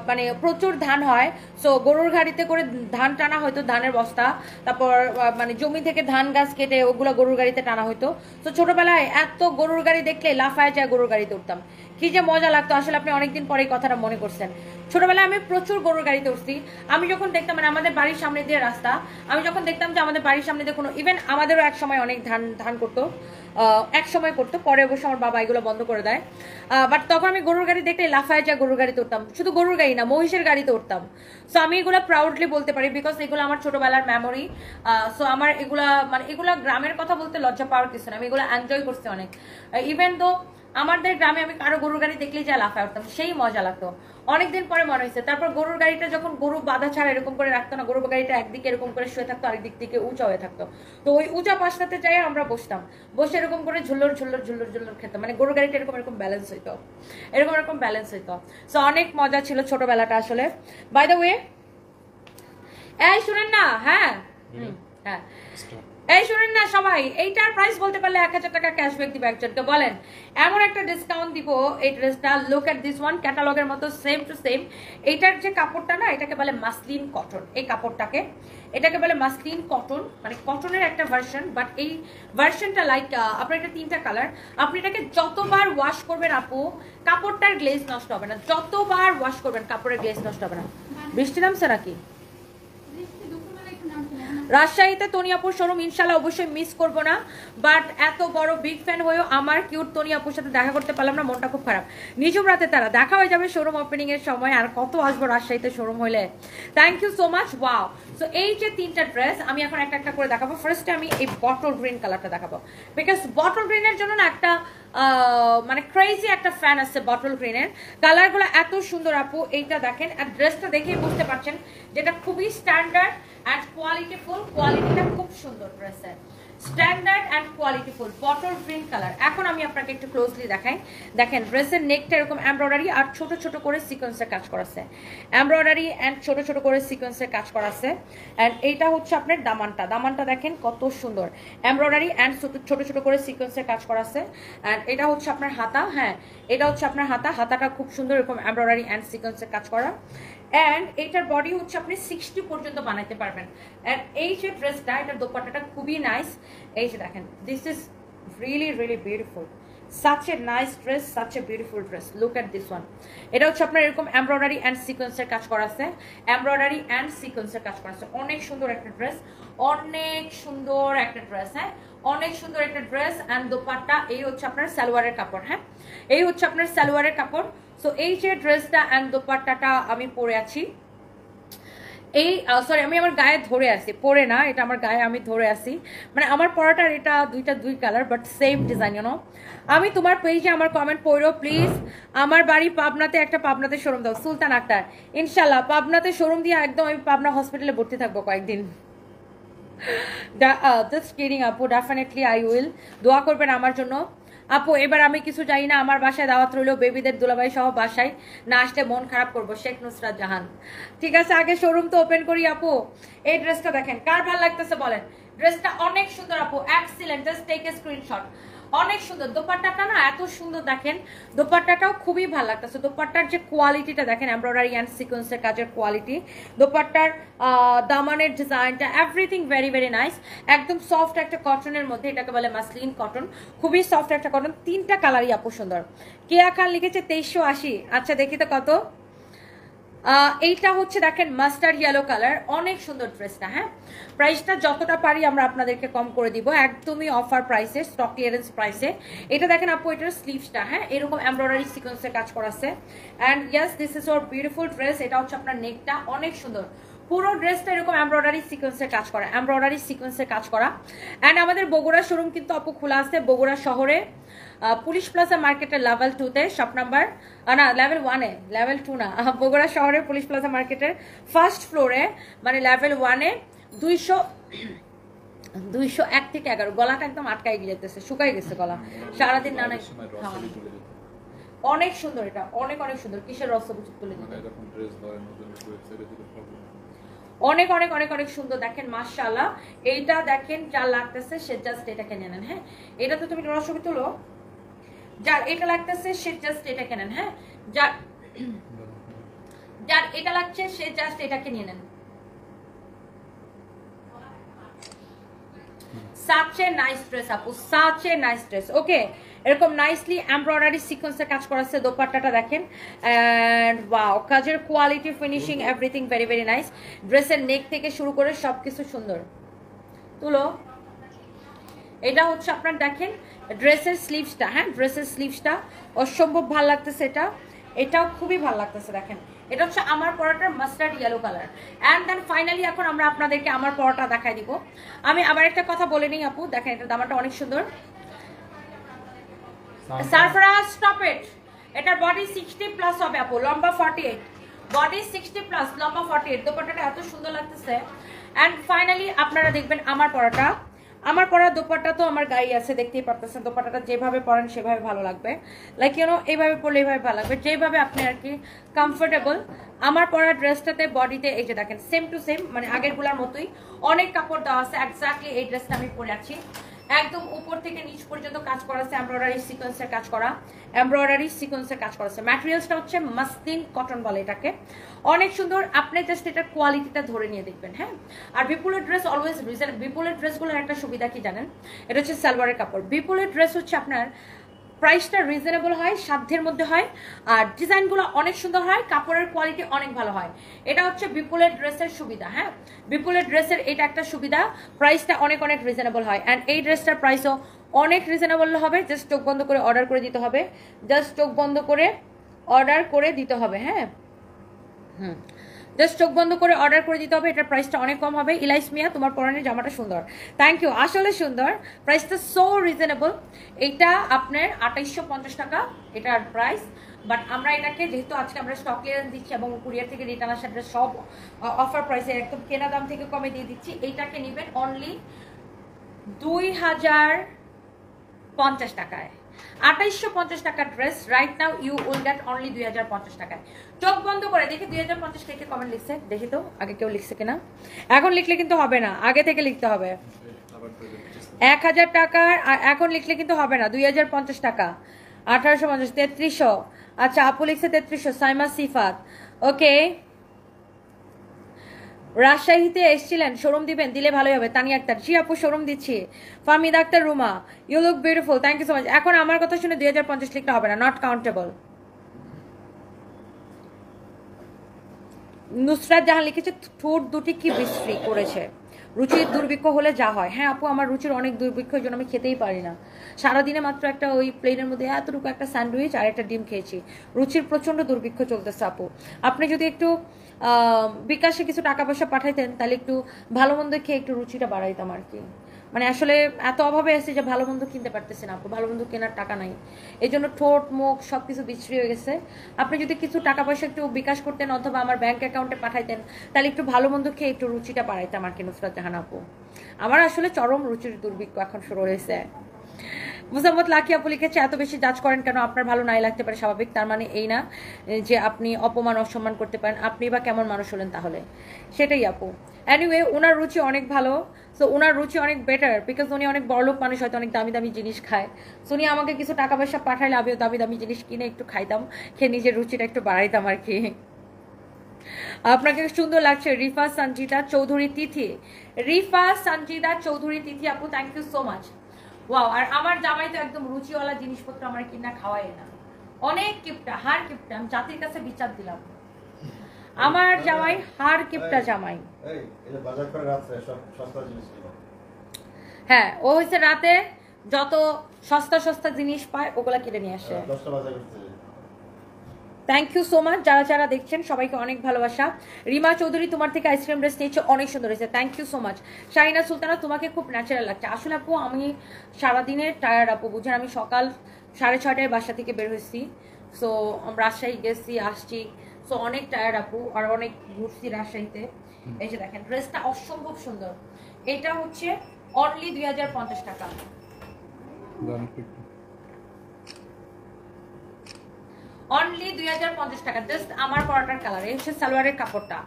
মানে প্রচুর ধান হয়। সো গরুর গাড়িতে করে ধান টানা হয়তো, ধানের বস্তা, তারপর মানে জমি থেকে ধান গাছ কেটে ওগুলো গরুর গাড়িতে টানা হইতো। তো ছোটবেলায় এত গরুর গাড়ি দেখলে লাফায় যায় গরুর গাড়িতে উঠতাম, কি যে মজা লাগতো। আসলে আপনি অনেকদিন পরে এই কথাটা মনে করছেন। ছোটবেলায় আমি প্রচুর গরুর গাড়িতে উঠছি। আমি যখন দেখতাম মানে আমাদের বাড়ির সামনে দিয়ে রাস্তা, আমি যখন দেখতাম যে আমাদের বাড়ির সামনে দিয়ে কোনো ইভেন আমাদেরও এক সময় অনেক ধান করতো, এক সময় করতো, পরে অবশ্য আমার বাবা এগুলো বন্ধ করে দেয়। বাট তখন আমি গরুর গাড়ি দেখলে লাফায় যা গরুর গাড়িতে উঠতাম। শুধু গরুর গাড়ি না, মহিষের গাড়িতে উঠতাম। সো আমি এগুলো প্রাউডলি বলতে পারি, বিকজ এগুলো আমার ছোটবেলার মেমোরি। সো আমার এগুলা মানে এগুলা গ্রামের কথা বলতে লজ্জা পাওয়ার কিছু না, আমি এগুলো এনজয় করছি অনেক। ইভেন তো আমাদের গ্রামে আমি কারো গরুর গাড়ি দেখলেই যা লাফায় উঠতাম, সেই মজা লাগতো। অনেকদিন পরে মনে হয়েছে। তারপর গরুর গাড়িটা যখন গরু বাধা ছাড়া এরকম করে রাখতো না, গরুর গাড়িটা একদিকে এরকম করে শুয়ে থাকতো, আরেকদিক থেকে উঁচা হয়ে থাকতো। তো ওই উঁচা পাশটাতে যাই আমরা বসতাম, বসে এরকম করে ঝুল্লোর ঝুল্লোর ঝুল্লোর ঝুল্লোর খেতাম। মানে গরুর গাড়িটা এরকম এরকম ব্যালেন্স হইতো, এরকম ব্যালেন্স হইতো। সো অনেক মজা ছিল ছোটবেলাটা আসলে। বাই দ্য ওয়ে এই শুনেন না, হ্যাঁ হ্যাঁ এই শুনেন না সবাই, এইটার প্রাইস বলতে পারলে 1000 টাকা ক্যাশব্যাক দিব একজনকে। বলেন এমন একটা ডিসকাউন্ট দিব এই ড্রেসটা। লুক এট দিস ওয়ান, ক্যাটালগের মতো সেম টু সেম। এইটার যে কাপড়টা না, এটাকে বলে মাসলিন কটন। এই কাপড়টাকে এটাকে বলে মাসলিন কটন, মানে কটনের একটা ভার্সন। বাট এই ভার্সনটা লাইক আপনার এটা 3টা কালার। আপনি এটাকে যতবার ওয়াশ করবেন আপু, কাপড়টার গ্লেজ নষ্ট হবে না। যতবার ওয়াশ করবেন কাপড়ের গ্লেজ নষ্ট হবে না। বৃষ্টি নামছে নাকি? রাজশাহীতে তনিয়াপুর শোরুম ইনশাল্লাহ অবশ্যই মিস করব না। বাট এত বড় বিগ ফ্যান হয়েও আমার কিউট তনিয়াপুর সাথে দেখা করতে পারলাম না, মনটা খুব খারাপ। নিজুম রাতে তারা দেখা হয়ে যাবে শোরুম ওপেনিং এর সময়। আর কত আসবো রাজশাহীতে শোরুম হইলে। Thank you so much. Wow. So এই যে 3টা ড্রেস আমি এখন একটা একটা করে দেখাবো। ফার্স্টে আমি এই বটল গ্রিন কালারটা দেখাবো, বিকজ বটল গ্রিনের জন্য না একটা মানে ক্রেজি একটা ফ্যান আছে বটল গ্রিনের। কালারগুলো এত সুন্দর আপু। এইটা দেখেন, আর ড্রেসটা দেখেই বুঝতে পারছেন যেটা খুবই স্ট্যান্ডার্ড অ্যান্ড কোয়ালিটিফুল। কোয়ালিটিটা খুব সুন্দর ড্রেসের, standard and qualityful bottle green colour. এখন আমি আপনাকে একটু ক্লোজলি দেখাই। দেখেন ড্রেসের নেকটা এরকম এমব্রয়ডারি আর ছোট ছোট করে সিকোয়েন্সের কাজ করা আছে। এমব্রয়ডারি অ্যান্ড ছোট ছোট করে সিকোয়েন্সের কাজ করা আছে। অ্যান্ড এইটা হচ্ছে আপনার দামানটা। দামানটা দেখেন কত সুন্দর, এমব্রয়ডারি অ্যান্ড ছোট ছোট করে সিকোয়েন্সের কাজ করা আছে। অ্যান্ড এটা হচ্ছে আপনার হাতা। হ্যাঁ এটা হচ্ছে আপনার হাতা। হাতাটা খুব সুন্দর এরকম এমব্রয়ডারি অ্যান্ড সিকোয়েন্সের কাজ করা। অ্যান্ড এইটার বডি হচ্ছে আপনি 60 পর্যন্ত বানাইতে পারবেন। অ্যান্ড এই যে ড্রেসটা, এটার দোপাট্টাটা খুবই নাইস। এই যে দেখেন, this is really really beautiful. such a nice dress, such a beautiful dress. Look at this one. এটা হচ্ছে আপনার এরকম এমব্রয়ডারি এন্ড সিকোয়েন্সের কাজ করা আছে, এমব্রয়ডারি এন্ড সিকোয়েন্সের কাজ করা আছে। অনেক সুন্দর একটা ড্রেস, অনেক সুন্দর একটা ড্রেস, হ্যাঁ অনেক সুন্দর একটা ড্রেস। এন্ড দোপাট্টা, এই হচ্ছে আপনার সালোয়ারের কাপড়, হ্যাঁ এই হচ্ছে আপনার সালোয়ারের কাপড়। সো এই যে ড্রেসটা এন্ড দোপাট্টাটা আমি পরে আছি, এই সরি আমি আমার গায়ে ধরে আছি, পরে না, এটা আমার গায়ে আমি ধরে আছি, মানে আমার পরাটার এটা দুই colour but same design you know. আমি তোমার পেজে আমার কমেন্ট পড়ো প্লিজ। আমার বাড়ি পাবনাতে, একটা পাবনাতে শোরুম দাও, সুলতান আক্তার। ইনশাল্লাহ পাবনাতে শোরুম দিয়ে একদম আমি পাবনা হসপিটালে ভর্তি থাকবো কয়েকদিন। জাস্ট কিডিং আপু, ডেফিনেটলি আই উইল। দোয়া করবেন আমার জন্য আপু। এবার আমি কিছু জানি না, আমার বাসায় দাওয়াত রইল, বেবিদের দুলাভাই সহ বাসায় না আসলে মন খারাপ করবো। শেখ নুসরাত জাহান, ঠিক আছে আগে শোরুম তো ওপেন করি আপু। এই ড্রেসটা দেখেন, কার ভালো লাগতেছে বলেন? ড্রেসটা অনেক সুন্দর আপু, excellent, just take a screenshot. অনেক সুন্দর দোপাট্টাটা না, এত সুন্দর দেখেন, দোপাট্টাটাও খুবই ভালো লাগতেছে। দোপাট্টার যে কোয়ালিটিটা দেখেন, এমব্রয়ডারি অ্যান্ড সিকোয়েন্সের কাজের কোয়ালিটি, দোপাট্টার দামানের ডিজাইনটা, এভরিথিং ভেরি ভেরি নাইস। একদম সফট একটা কটনের মধ্যে, এটাকে বলে মাসলিন কটন, খুবই সফট একটা কটন। তিনটা কালারই আপু সুন্দর। কেয়া খান লিখেছে 2380। আচ্ছা দেখি তো কত। এইটা হচ্ছে দেখেন মাস্টার্ড ইয়েলো কালার, অনেক সুন্দর ড্রেসটা, হ্যাঁ প্রাইসটা যতটা পারি আমরা আপনাদেরকে কম করে দিব, একদমই অফার প্রাইসে, স্টক ক্লিয়ারেন্স প্রাইসে। এটা দেখেন আপু, এটার স্লিভসটা হ্যাঁ এরকম এমব্রয়ডারি সিকোয়েন্সের কাজ করা আছে। And yes this is or beautiful dress. এটা হচ্ছে আপনার নেকটা অনেক সুন্দর, পুরো ড্রেসটা এরকম এমব্রয়ডারি সিকোয়েন্সের কাজ করা, এমব্রয়ডারি সিকোয়েন্সের কাজ করা। অ্যান্ড আমাদের বগুড়া শোরুম কিন্তু আপু খোলা আছে, বগুড়া শহরে পুলিশ প্লাজা মার্কেটের লেভেল 2-তে, শপ নাম্বার না লেভেল 1-এ, লেভেল 2 না, বগুড়া শহরে পুলিশ প্লাজা মার্কেটের ফার্স্ট ফ্লোরে, মানে লেভেল 1-এ 201 থেকে 11। গলাটা একদম আটকাই গিয়েছে, শুকাই গেছে গলা সারাদিন, না অনেক সুন্দর, এটা অনেক অনেক সুন্দর। কিসের রসবুচি তুলে দিতে, অনেক অনেক অনেক অনেক সুন্দর দেখেন মাশাআল্লাহ। এইটা দেখেন যা লাগতেছে সে জাস্ট এটা কিনে নেন, হ্যাঁ এটা তো তুমি রসবি তুলো, যার এটা লাগতেছে সে জাস্ট এটা কিনে নেন, হ্যাঁ যার এটা লাগছে সে জাস্ট এটা কিনে নেন। such a nice dress আপু, such a nice dress। ওকে এরকম নাইসলি এমব্রয়ডারি সিকোয়েন্সের কাজ করা আছে, দোপাট্টাটা দেখেন এন্ড ওয়াও, কাজের quality, finishing, everything very very nice. ড্রেসের নেক থেকে শুরু করে সবকিছু সুন্দর। তুলো, এটা হচ্ছে আপনার দেখেন ড্রেসের স্লিভসটা, হ্যাঁ ড্রেসের স্লিভসটা অসম্ভব ভালো লাগতেছে, এটাও খুবই ভালো লাগতেছে দেখেন। এটা হচ্ছে আমার পরাটার mustard yellow colour. And then finally এখন আমরা আপনাদেরকে আমার পরাটা দেখাই দিব। আমি আবার একটা কথা বলে নিই আপু, দেখেন এটার দামটা অনেক সুন্দর। সারফরাজ স্টপ ইট, এটার বডি 60 প্লাস হবে আপু, লম্বা 48, বডি 60 প্লাস, লম্বা 48। দোপাট্টাটা এত সুন্দর লাগতেছে। অ্যান্ড ফাইনালি আপনারা দেখবেন আমার পরাটা, আমার পরা দোপাট্টা তো আমার গায়ে আছে, দেখতেই পারতেছেন। দোপাট্টাটা যেভাবে পরেন সেভাবে ভালো লাগবে, লাইক ইউনো এইভাবে পরলে এইভাবে ভালো লাগবে, যেভাবে আপনি আর কি কমফোর্টেবল। আমার পরা ড্রেসটাতে বডিতে এই যে দেখেন সেম টু সেম, মানে আগের গুলার মতোই অনেক কাপড় দেওয়া আছে। এক্স্যাক্টলি এই ড্রেসটা আমি পরে আছি, একদম উপর থেকে নিচ পর্যন্ত কাজ করা আছে, এমব্রয়ডারি সিকোয়েন্সের কাজ করা, এমব্রয়ডারি সিকোয়েন্সের কাজ করা আছে। ম্যাটেরিয়ালসটা হচ্ছে মাসলিন কটন বলে এটাকে, অনেক সুন্দর। আপনি জাস্ট এটার কোয়ালিটিটা ধরে নিয়ে দেখবেন, হ্যাঁ। আর বিপুলের ড্রেস অলওয়েজ রিজনেবল। বিপুলের ড্রেসগুলোর একটা সুবিধা কি জানেন, এটা হচ্ছে সালোয়ারের কাপড়। বিপুলের ড্রেস হচ্ছে আপনার প্রাইসটা রিজনেবল হয়, সাধ্যের মধ্যে হয়, আর ডিজাইনগুলো অনেক সুন্দর হয়, কাপড়ের কোয়ালিটি অনেক ভালো হয়। এটা হচ্ছে বিপুলের ড্রেসের সুবিধা, হ্যাঁ বিপুলের ড্রেসের এটা একটা সুবিধা, প্রাইসটা অনেক অনেক রিজনেবল হয়। অ্যান্ড এই ড্রেসটার প্রাইসও অনেক রিজনেবল হবে। জাস্ট চোখ বন্ধ করে অর্ডার করে দিতে হবে, জাস্ট চোখ বন্ধ করে অর্ডার করে দিতে হবে, হ্যাঁ জাস্ট চোখ বন্ধ করে অর্ডার করে দিতে হবে। এটার প্রাইসটা অনেক কম হবে। ইলাইস মিয়া, তোমার পরনের জামাটা সুন্দর, থ্যাংক ইউ, আসলে সুন্দর, প্রাইসটা সো রিজনেবল। এটা আপনার 2850 টাকা এটার প্রাইস। বাট আমরা এটাকে যেহেতু আজকে আমরা স্টক ক্লিয়ারেন্স দিচ্ছি এবং কুরিয়ার থেকে রিটার্ন আসার সব অফার প্রাইসে একদম কেনা দাম থেকে কমে দিয়ে দিচ্ছি। এইটাকে নেবেন অনলি 2050 টাকায়, 2850 টাকার dress right now you will get only 2050 টাকায়। চোখ বন্ধ করে দেখি 2050 কে কমেন্ট লিখছে, দেখি তো আগে কেউ লিখছে কিনা। এখন লিখলে কিন্তু হবে না, আগে থেকে লিখতে হবে। 1000 টাকার এখন লিখলে কিন্তু হবে না, 2050 টাকা, 1850, 3300। আচ্ছা আপু লিখছে 3300, সাইমা সিফাত, ওকে রাজশাহীতে এসেছিলেন, শোরুম দিবেন? দিলে ভালোই হবে। তানিয়া আক্তার, জি আপু শোরুম দিচ্ছি। Fahmida Akhter Ruma, you look beautiful, thank you so much. এখন আমার কথা শুনে 2050 লিখতে হবে না, নট কাউন্টেবল। নুসরাত জাহান লিখেছে ঠোঁট দুটি কি বিশ্রী করেছে, রুচির দুর্ভিক্ষ হলে যা হয়। হ্যাঁ আপু, আমার রুচির অনেক দুর্ভিক্ষ, এই জন্য আমি খেতেই পারি না। সারাদিনে মাত্র একটা ওই প্লেনের মধ্যে এতটুকু একটা স্যান্ডউইচ আর একটা ডিম খেয়েছি। রুচির প্রচণ্ড দুর্ভিক্ষ চলতেছে আপু। আপনি যদি একটু বিকাশে কিছু টাকা পয়সা পাঠাইতেন তাহলে একটু ভালো মন্দ খেয়ে একটু রুচিটা বাড়াইতাম আর কি। মানে আসলে এত অভাবে আছে যে ভালো মন্দ কিনতে পারতেছি না আপু, ভালো মন্দ কেনার টাকা নাই, এই জন্য ঠোঁট মুখ সব কিছু বিশ্রী হয়ে গেছে। আপনি যদি কিছু টাকা পয়সা একটু বিকাশ করতেন অথবা আমার ব্যাংক অ্যাকাউন্টে পাঠাইতেন তাহলে একটু ভালো মন্দ খেয়ে একটু রুচিটা বাড়াইতাম আর কি নুসরাত জাহান আপু। আমার আসলে চরম রুচির দুর্ভিক্ষ এখন শুরু হয়েছে। মুসাম্মদ লাকি আপু লিখেছে এত বেশি জাজ করেন কেন, আপনার ভালো নাই লাগতে পারে স্বাভাবিক, তার মানে এই না যে আপনি অপমান অসম্মান করতে পারেন, আপনি বা কেমন মানুষ হলেন তাহলে, সেটাই আপু। এনিওয়ে ওনার রুচি অনেক ভালো, সো ওনার রুচি অনেক বেটার বিকজ উনি অনেক বড়লোক মানুষ, হয়তো অনেক দামি দামি জিনিস খায়। সো উনি আমাকে কিছু টাকা পয়সা পাঠাইলে আমিও দামি দামি জিনিস কিনে একটু খাইতাম, খেয়ে নিজের রুচিটা একটু বাড়াইতাম আর কি। আপনাকে সুন্দর লাগছে রিফা সঞ্জিদা চৌধুরী তিথি, রিফা সঞ্জিদা চৌধুরী তিথি আপু, thank you so much. Wow, আর আমার জামাই তো একদম রুচিওয়ালা জিনিসপত্র আমার কিনা খাওয়াই না, অনেক কিপটা, হার কিপটা, আমি জাতির কাছে বিচার দিলাম। আমার জামাই হার কিপটা জামাই। হ্যাঁ, ও হচ্ছে রাতে যত সস্তা সস্তা জিনিস পায় ওগুলা কিনে নিয়ে আসে। থ্যাংক ইউ সো মাচ যারা যারা দেখছেন সবাইকে অনেক ভালোবাসা। রিমা চৌধুরী তোমার থেকে আইসক্রিম ড্রেস নিয়েছে, অনেক সুন্দর হয়েছে, thank you so much. Shahina Sultana তোমাকে খুব ন্যাচারাল লাগছে। আসলে আপু আমি সারাদিনের টায়ার্ড আপু, বুঝেন আমি সকাল 6:30টায় বাসা থেকে বের হয়েছি, সো রাজশাহী গেছি আসছি, সো অনেক টায়ার্ড আপু, আর অনেক ঘুরছি রাজশাহীতে। এই যে দেখেন ড্রেসটা অসম্ভব সুন্দর, এটা হচ্ছে অনলি 2050 টাকা, অনলি 2050 টাকা। জাস্ট আমার পরাটার কালার, এই হচ্ছে সালোয়ারের কাপড়টা।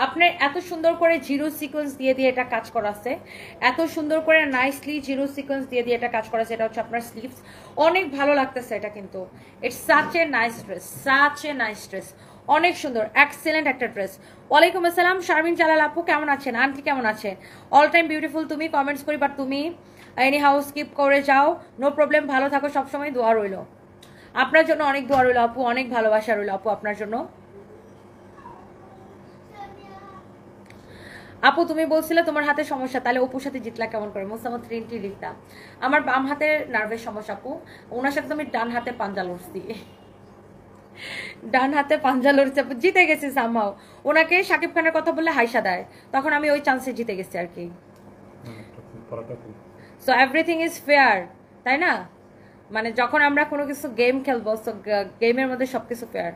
আপনার এত সুন্দর করে জিরো সিকোয়েন্স দিয়ে দিয়ে এটা কাজ করা আছে, এত সুন্দর করে নাইসলি জিরো সিকোয়েন্স দিয়ে দিয়ে এটা কাজ করা আছে। এটা হচ্ছে আপনার স্লিভস, অনেক ভালো লাগতেছে এটা কিন্তু। It's such a nice dress, such a nice dress, অনেক সুন্দর, এক্সেলেন্ট একটা ড্রেস। ওয়ালাইকুম আসসালাম শারমিন জালাল আপু, কেমন আছেন? আন্টি কেমন আছেন? অল টাইম বিউটিফুল তুমি কমেন্টস করি, বাট তুমি এনি হাউস স্কিপ করে যাও, নো প্রবলেম, ভালো থাকো, সবসময় দোয়া রইলো আপনার জন্য, অনেক দোয়া রইল আপু, অনেক ভালোবাসা রইল আপু আপনার জন্য। আপু তুমি বলছিলে তোমার হাতে সমস্যা, তাহলে অপুর সাথে জিতলা কেমন করে? মোসাম্মদ রিন্টি লিখতা, আমার বাম হাতে নার্ভের সমস্যা আপু, ওনার সাথে তুমি ডান হাতে পাঞ্জা লড়ছি, ডান হাতে পাঞ্জা লড়ছি আপু, জিতে গেছি সামহাও। ওনাকে শাকিব খানের কথা বললে হাইসা দেয়, তখন আমি ওই চান্সে জিতে গেছি আর কি। সো এভরিথিং ইজ ফেয়ার, তাই না? মানে যখন আমরা কোনো কিছু গেম খেলবো, গেমের মধ্যে সবকিছু ফেয়ার।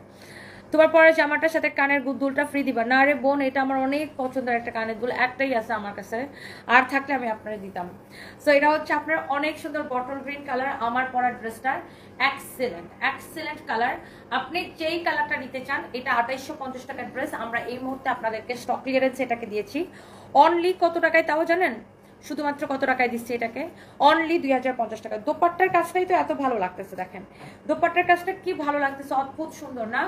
তোমার পরে জামাটার সাথে কানের দুলটা ফ্রি দিবা না? রে বোন, এটা আমার অনেক পছন্দের একটা কানের দুল, একটাই আছে আমার কাছে, আর থাকলে আমি আপনারা দিতাম। সো এটা হচ্ছে আপনার অনেক সুন্দর বটল গ্রিন কালার, আমার পরা ড্রেসটার এক্সেলেন্ট এক্সেলেন্ট কালার। আপনি যেই কালারটা নিতে চান, এটা 2850 টাকার ড্রেস, আমরা এই মুহূর্তে আপনাদেরকে স্টক ক্লিয়ারেন্স এটাকে দিয়েছি অনলি কত টাকায় তাও জানেন? শুধুমাত্র কত টাকায় দিচ্ছে এটাকে? অনলি 2050 টাকা। দোপাট্টার কাজটাই তো এত ভালো লাগতেছে, দেখেন দোপাট্টার কাজটা কি ভালো লাগতেছে, অদ্ভুত সুন্দর না?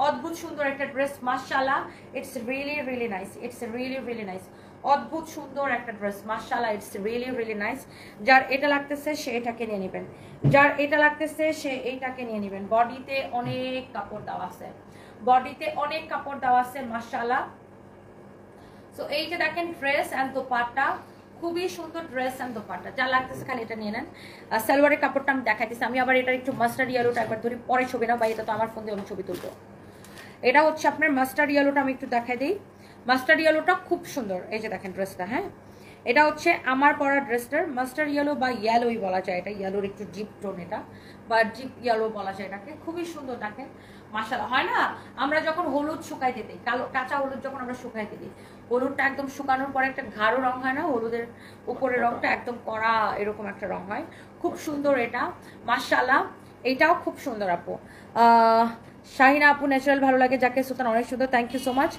অদ্ভুত সুন্দর একটা ড্রেস, মাশাআল্লাহ, it's really really nice, it's really really nice, অদ্ভুত সুন্দর একটা ড্রেস, মাশাআল্লাহ, ইটস রিয়েলি রিয়েলি নাইস। যার এটা লাগতেছে সে এটাকে নিয়ে নেবেন, যার এটা লাগতেছে সে এইটাকে নিয়ে নেবেন। বডিতে অনেক কাপড় দেওয়া আছে, বডিতে অনেক কাপড় দেওয়া আছে, মাশাআল্লাহ। সো এই যে দেখেন ড্রেস অ্যান্ড দোপাট্টা, খুবই সুন্দর ড্রেস অ্যান্ড দোপাট্টা, যা লাগতেছে খালি এটা নিয়ে নেন। সালোয়ারের কাপড়টা আমি দেখাইতেছি, আমি আবার এটা একটু মাস্টার্ড ইয়েলোটা একবার ধরি, পরে ছবি না, বা এটা তো আমার ফোন দিয়ে আমি ছবি তুলবো। এটা হচ্ছে আপনার মাস্টার্ড ইয়েলোটা, আমি একটু দেখাই দিই। মাস্টার্ড ইয়েলোটা খুব সুন্দর, এই যে দেখেন ড্রেসটা, হ্যাঁ এটা হচ্ছে আমার পরা ড্রেসটার মাস্টার্ড ইয়েলো বা ইয়েলোই বলা যায়, এটা ইয়েলোর একটু ডিপ টোন, এটা বা ডিপ ইয়েলো বলা যায় এটাকে, খুবই সুন্দর দেখেন, মাশাআল্লাহ। হয় না আমরা যখন হলুদ শুকাইতে দিই, কালো কাঁচা হলুদ যখন আমরা শুকাইতে দিই, হলুদটা একদম শুকানোর পরে একটা গাঢ় রং হয় না, হলুদের উপরের রংটা একদম কড়া এরকম একটা রং হয়, খুব সুন্দর এটা, মাশাআল্লাহ। এটাও খুব সুন্দর আপু। শাহিনা আপু ন্যাচারাল ভালো লাগে যাকে, সুলতান অনেক সুন্দর, থ্যাংক ইউ সো মাচ।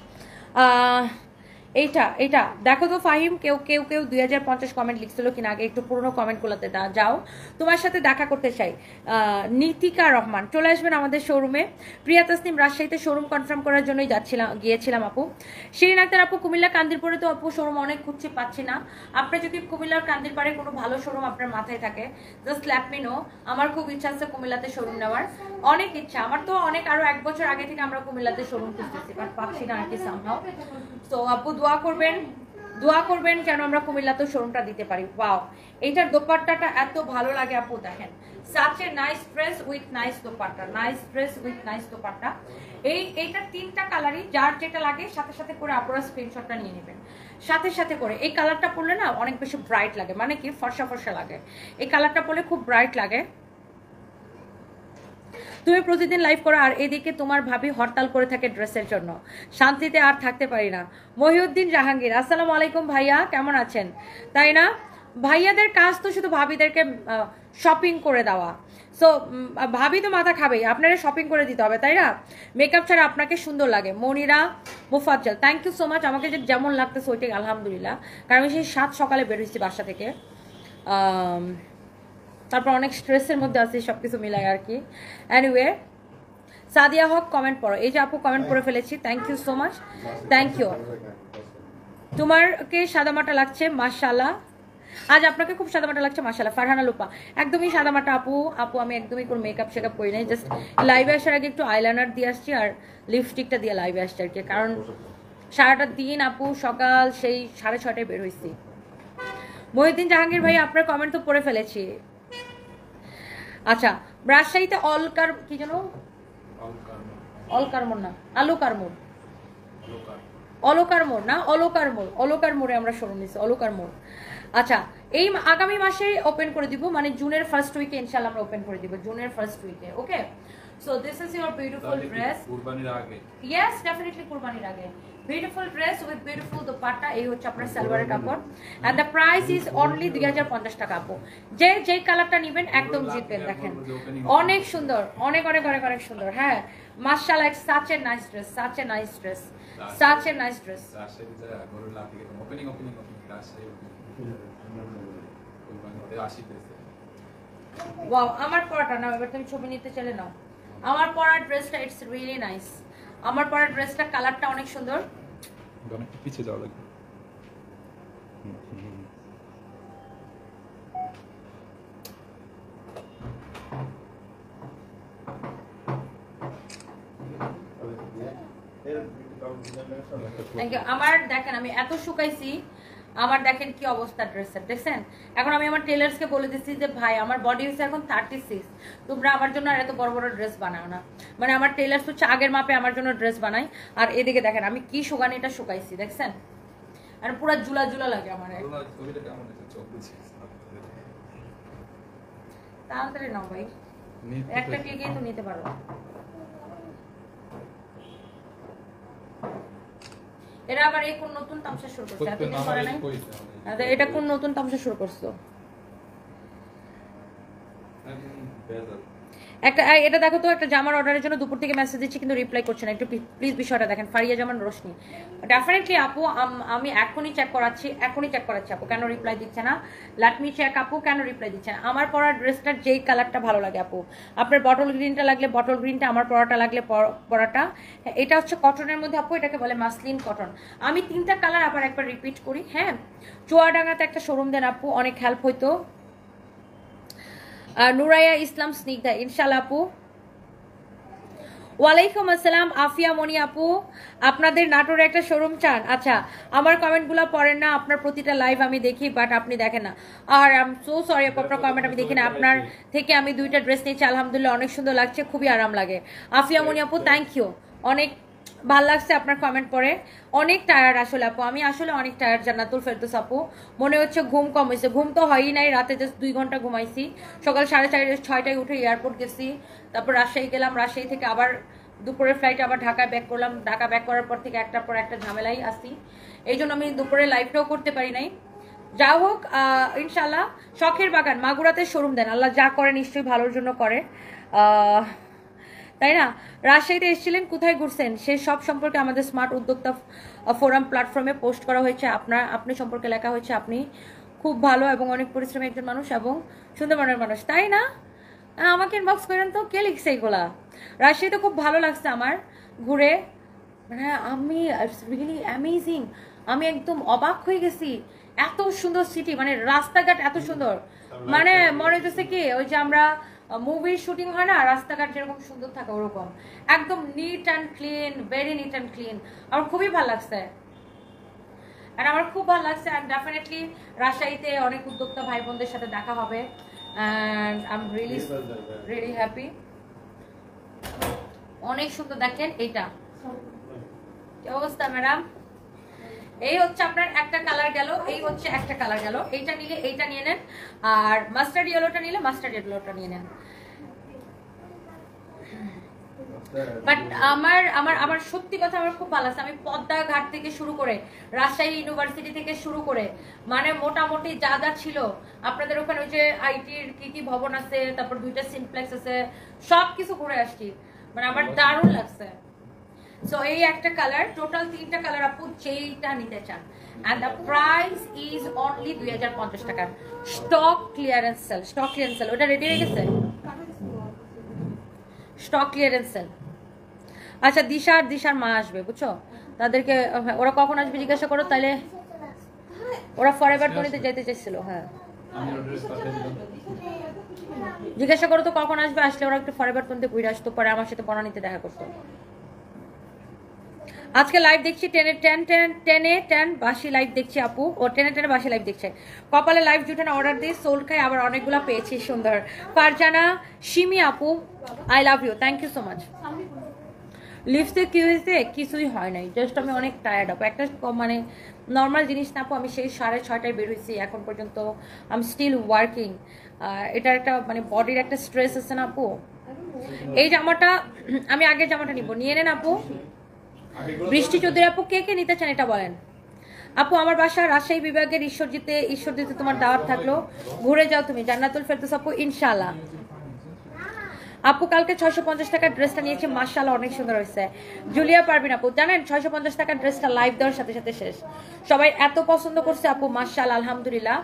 এইটা এটা দেখো তো ফাহিম, কেউ কেউ কেউ 2050 কমেন্ট লিখছিল কিনা, আগে একটু পুরোনো কমেন্টগুলোতে যাও। তোমার সাথে দেখা করতে চাই। নীতিকা রহমান চলে আসবেন আমাদের শোরুমে। প্রিয়া তাসনিম রাজশাহীতে শোরুম কনফার্ম করার জন্যই গিয়েছিলাম আপু। শিরিন আক্তার আপু কুমিল্লা কান্দিরপাড়ে তো আপু শোরুম অনেক খুঁজছি, পাচ্ছি না। আপনি যদি কুমিল্লার কান্দিরপাড়ে কোনো ভালো শোরুম আপনার মাথায় থাকে, জাস্ট লেট মি নো। আমার খুব ইচ্ছা আছে কুমিল্লাতে শোরুম নেওয়ার, অনেক ইচ্ছা আমার তো, অনেক আরো 1 বছর আগে থেকে আমরা কুমিল্লাতে শোরুম খুঁজতেছি, বাট পাচ্ছি না আর কি সামহাও। তো আপু দোয়া করবেন যেন আমরা কুমিল্লাতে শোরুমটা দিতে পারি। ওয়াও, এইটার দোপাট্টাটা এত ভালো লাগে আপু, দেখেন such a nice dress with nice dupatta, nice dress with nice dupatta. এইটা 3টা কালারই, যার যেটা লাগে সাথে সাথে করে আপনারা স্ক্রিনশটটা নিয়ে নেবেন। সাথে সাথে করে এই কালারটা পরলে না অনেক বেশি ব্রাইট লাগে, মানে কি ফর্সা ফর্সা লাগে। এই কালারটা পরলে খুব ব্রাইট লাগে। তুমি প্রতিদিন লাইভ করো আর এদিকে তোমার ভাবি হরতাল করে থাকে ড্রেসের জন্য, শান্তিতে আর থাকতে পারি না। মহিউদ্দিন জাহাঙ্গীর আসসালামু আলাইকুম ভাইয়া, কেমন আছেন? তাই না, ভাইয়াদের কাজ তো শুধু ভাবিদেরকে শপিং করে দেওয়া। সো ভাবি তো মাথা খাবেই, আপনারা শপিং করে দিতে হবে, তাই না? মেকআপ ছাড়া আপনাকে সুন্দর লাগে। Monira Mufazzal thank you so much. আমাকে যে যেমন লাগতেছে ওইটাই আলহামদুলিল্লাহ, কারণ আমি সেই 7 সকালে বের হয়েছি বাসা থেকে। তারপর অনেক স্ট্রেসের মধ্যে আছি, সবকিছু মিলাই আর কি। এনিওয়ে, সাদিয়া হক কমেন্ট পড়ো। এই যে আপু কমেন্ট করে ফেলেছি, thank you so much, thank you. তোমারকে সাদামাটা লাগছে মাশাআল্লাহ, আজ আপনাকে খুব সাদামাটা লাগছে মাশাআল্লাহ। ফারহানা লুপা একদমই সাদামাটা আপু। আমি একদমই কোনো মেকআপ শেকআপ করি নাই, জাস্ট লাইভে আসার আগে একটু আইলাইনার দিয়ে আসছি আর লিপস্টিকটা দিয়ে লাইভে আসছি আর কি, কারণ সারাটা দিন আপু সকাল সেই 6:30টায় বের হয়েছি। মহিউদ্দিন জাহাঙ্গীর ভাই আপনার কমেন্ট তো পড়ে ফেলেছি। আচ্ছা, রাজশাহীতে অলকার কি যেন, অলকার মোড় না আলুকার মোড়, অলকার মোড় না অলকার মোড়ে আমরা শোরুম নিচ্ছি, অলকার মোড়। আচ্ছা, এই আগামী মাসে ওপেন করে দিব, মানে জুনের ফার্স্ট উইকে ইনশাআল্লাহ আমরা ওপেন করে দিব, জুনের ফার্স্ট উইকে। Okay, so this is your beautiful dress. কুরবানির আগে, ইয়েস ডেফিনেটলি কুরবানির আগে। Beautiful dress with beautiful dupatta, এই হচ্ছে আপনার সালোয়ারের কাপড়। And the price is only 2050 taka আপু। যে কালারটা নেবেন একদম জিতবেন। দেখেন অনেক সুন্দর, অনেক অনেক অনেক অনেক সুন্দর। হ্যাঁ মাশাআল্লাহ, it's such a nice dress, such a nice dress, such a nice dress. Rajshahi যা গরুলা থেকে ওপেনিং রাজশাহী কুরবানিতে আসিতেছে। ওয়াও, আমার পরাটা নাও, এবার তুমি ছবি নিতে চলে নাও। আমার পরার ড্রেসটা ইটস রিয়েলি নাইস। আমার পরার ড্রেসটা কালারটা অনেক সুন্দর। অনেক পিছে যাওয়া লাগবে। আমার দেখেন আমি এত শুকাইছি, আমার দেখেন কি অবস্থা ড্রেসের, দেখছেন? এখন আমি আমার টেলার্সকে বলে দিচ্ছি যে ভাই আমার বডি হচ্ছে এখন 36, তোমরা আমার জন্য আর এত বড় বড় ড্রেস বানাও না। মানে আমার টেলার্স হচ্ছে আগের মাপে আমার জন্য ড্রেস বানাই। আর এদিকে দেখেন আমি কি শুকানিটা শুকাইছি, দেখছেন? আর পুরো জুলা জুলা লাগে আমার। তাড়াতাড়ি নাও ভাই, একটা ক্লিকেই তো নিতে পারো। এরা আবার এই কোন নতুন তামসা শুরু করছে, এতদিন করে নাই। এটা কোন নতুন তামসা শুরু করছো? একটা এটা দেখো তো, একটা জামার অর্ডারের জন্য দুপুর থেকে মেসেজ দিচ্ছি কিন্তু রিপ্লাই করছে না, একটু প্লিজ বিষয়টা দেখেন। ফারিয়া জামান রোশনি, ডেফিনেটলি আপু আমি এখনই চেক করাচ্ছি আপু, কেন রিপ্লাই দিচ্ছে না? লেট মি চেক আপু, কেন রিপ্লাই দিচ্ছে না? আমার পরার ড্রেসটার যেই কালারটা ভালো লাগে আপু, আপনার বটল গ্রিনটা লাগলে বটল গ্রিনটা, আমার পরাটা লাগলে পরাটা। এটা হচ্ছে কটনের মধ্যে আপু, এটাকে বলে মাসলিন কটন। আমি 3টা কালার আবার একবার রিপিট করি। হ্যাঁ, চুয়াডাঙ্গাতে একটা শোরুম দেন আপু, অনেক হেল্প হইতো। নুরাইয়া ইসলাম স্নিগ্ধা, ইনশাআল্লাহ আপু। ওয়ালাইকুম আসসালাম আফিয়া মনি আপু, আপনাদের নাটোরে একটা শোরুম চান? আচ্ছা, আমার কমেন্টগুলো পড়েন না, আপনার প্রতিটা লাইভ আমি দেখি বাট আপনি দেখেন না। আর আই এম সো সরি আপু, আপনার কমেন্ট আমি দেখি না। আপনার থেকে আমি 2টা ড্রেস নিয়েছি, আলহামদুলিল্লাহ অনেক সুন্দর লাগছে, খুবই আরাম লাগে। আফিয়া মনি আপু থ্যাংক ইউ, অনেক ভাল লাগছে আপনার কমেন্ট পড়ে। অনেক টায়ার্ড আসলে আপু, আমি আসলে অনেক টায়ার্ড। জান্নাতুল ফেরদৌস আপু, মনে হচ্ছে ঘুম কম হয়েছে। ঘুম তো হয়ই নাই, রাতে জাস্ট 2 ঘন্টা ঘুমাইছি। সকাল 6:30-6টায় উঠে এয়ারপোর্ট গেছি, তারপর রাজশাহী গেলাম, রাজশাহী থেকে আবার দুপুরের ফ্লাইটে আবার ঢাকায় ব্যাক করলাম। ঢাকা ব্যাক করার পর থেকে একটার পর একটা ঝামেলাই আসি, এই জন্য আমি দুপুরে লাইভটাও করতে পারি নাই। যা হোক, ইনশাল্লাহ শখের বাগান মাগুরাতে শোরুম দেন, আল্লাহ যা করে নিশ্চয়ই ভালোর জন্য করে। তাই না? রাজশাহীতে এসেছিলেন, কোথায় ঘুরছেন, সে সব সম্পর্কে আমাদের স্মার্ট উদ্যোক্তা ফোরাম প্ল্যাটফর্মে পোস্ট করা হয়েছে। আপনি সম্পর্কে লেখা হয়েছে, আপনি খুব ভালো এবং অনেক পরিশ্রমী একজন মানুষ এবং সুন্দর মনের মানুষ, তাই না? আমাকে ইনবক্স করেন তো, কে লিখছে এগুলা? রাজশাহীতে খুব ভালো লাগছে আমার ঘুরে, মানে আমি রিয়েলি অ্যামেজিং, আমি একদম অবাক হয়ে গেছি। এত সুন্দর সিটি, মানে রাস্তাঘাট এত সুন্দর, মানে মনে হচ্ছে কি ওই যে আমরা মুভির শুটিং হয় না, রাস্তাঘাট যেরকম সুন্দর থাকে ওরকম, একদম neat and clean, very neat and clean. আমার খুবই ভালো লাগছে, আর আমার খুব ভালো লাগছে। অ্যান্ড ডেফিনেটলি রাজশাহীতে অনেক উদ্যোক্তা ভাই বোনদের সাথে দেখা হবে, and I am really happy. অনেক সুন্দর, দেখেন এইটা কি অবস্থা ম্যাডাম। এই হচ্ছে আপনার একটা কালার গেল, এই হচ্ছে একটা কালার গেল, এইটা নিলে এইটা নিয়ে নেন, আর মাস্টার্ড ইয়েলোটা নিলে মাস্টার্ড ইয়েলোটা নিয়ে নেন। বাট আমার আমার আমার সত্যি কথা আমার খুব ভালো লাগছে। আমি পদ্মা ঘাট থেকে শুরু করে রাজশাহী ইউনিভার্সিটি থেকে শুরু করে মানে মোটামুটি যা যা ছিল আপনাদের ওখানে, ওই যে আইটির কি কি ভবন আছে, তারপর 2টা সিমপ্লেক্স আছে, সব কিছু ঘুরে আসছি, মানে আমার দারুণ লাগছে। সো এই একটা কালার, টোটাল 3টা কালার আপু যেইটা নিতে চান, and the price is only 2050 টাকা। Stock clearance sale, stock clearance sale, ওটা রেডি হয়ে গেছে, স্টক ক্লিয়ারেন্স সেল। আচ্ছা, দিশার মা আসবে বুঝছো, তাদেরকে ওরা কখন আসবে জিজ্ঞাসা করো, তাইলে ওরা ফরএভার টনিতে যেতে চাইছিল। হ্যাঁ, জিজ্ঞাসা করো তো কখন আসবে, আসলে ওরা একটু ফরএভার টনিতে ঘুরে আসতো, পরে আমার সাথে বনানীতে দেখা করতো। আজকে লাইভ দেখছি 10 বাসি লাইভ দেখছি আপু, ও 10 বাসি লাইভ দেখছে। কপালে লাইভ জুটে না, অর্ডার দিয়ে সোল খাই, আবার অনেকগুলো পেয়েছি সুন্দর। ফারজানা সিমি আপু, I love you, thank you so much. Lipstick কি হয়েছে, কিছুই হয় নাই, জাস্ট আমি অনেক টায়ার্ড আপু, একটা মানে নর্মাল জিনিস না আপু, আমি সেই 6:30টায় বের হয়েছি, এখন পর্যন্ত আই এম স্টিল ওয়ার্কিং। এটার একটা মানে বডির একটা স্ট্রেস আছে না আপু। এই জামাটা আমি আগের জামাটা নিব, নিয়ে নেন আপু। বৃষ্টি চৌধুরী আপু, কে কে নিতে চান এটা বলেন। আপু আমার বাসা রাজশাহী বিভাগের ঈশ্বরদীতে তোমার দাওয়াত থাকলো, ঘুরে যাও তুমি জান্নাতুল ফেরদৌস আপু ইনশাআল্লাহ। আপু কালকে 650 টাকার ড্রেসটা নিয়েছে, মাশাআল্লাহ অনেক সুন্দর হয়েছে। জুলিয়া পারবিন আপু, জানেন 650 টাকার ড্রেসটা লাইভ দেওয়ার সাথে সাথে শেষ, সবাই এত পছন্দ করছে আপু, মাশাআল্লাহ আলহামদুলিল্লাহ।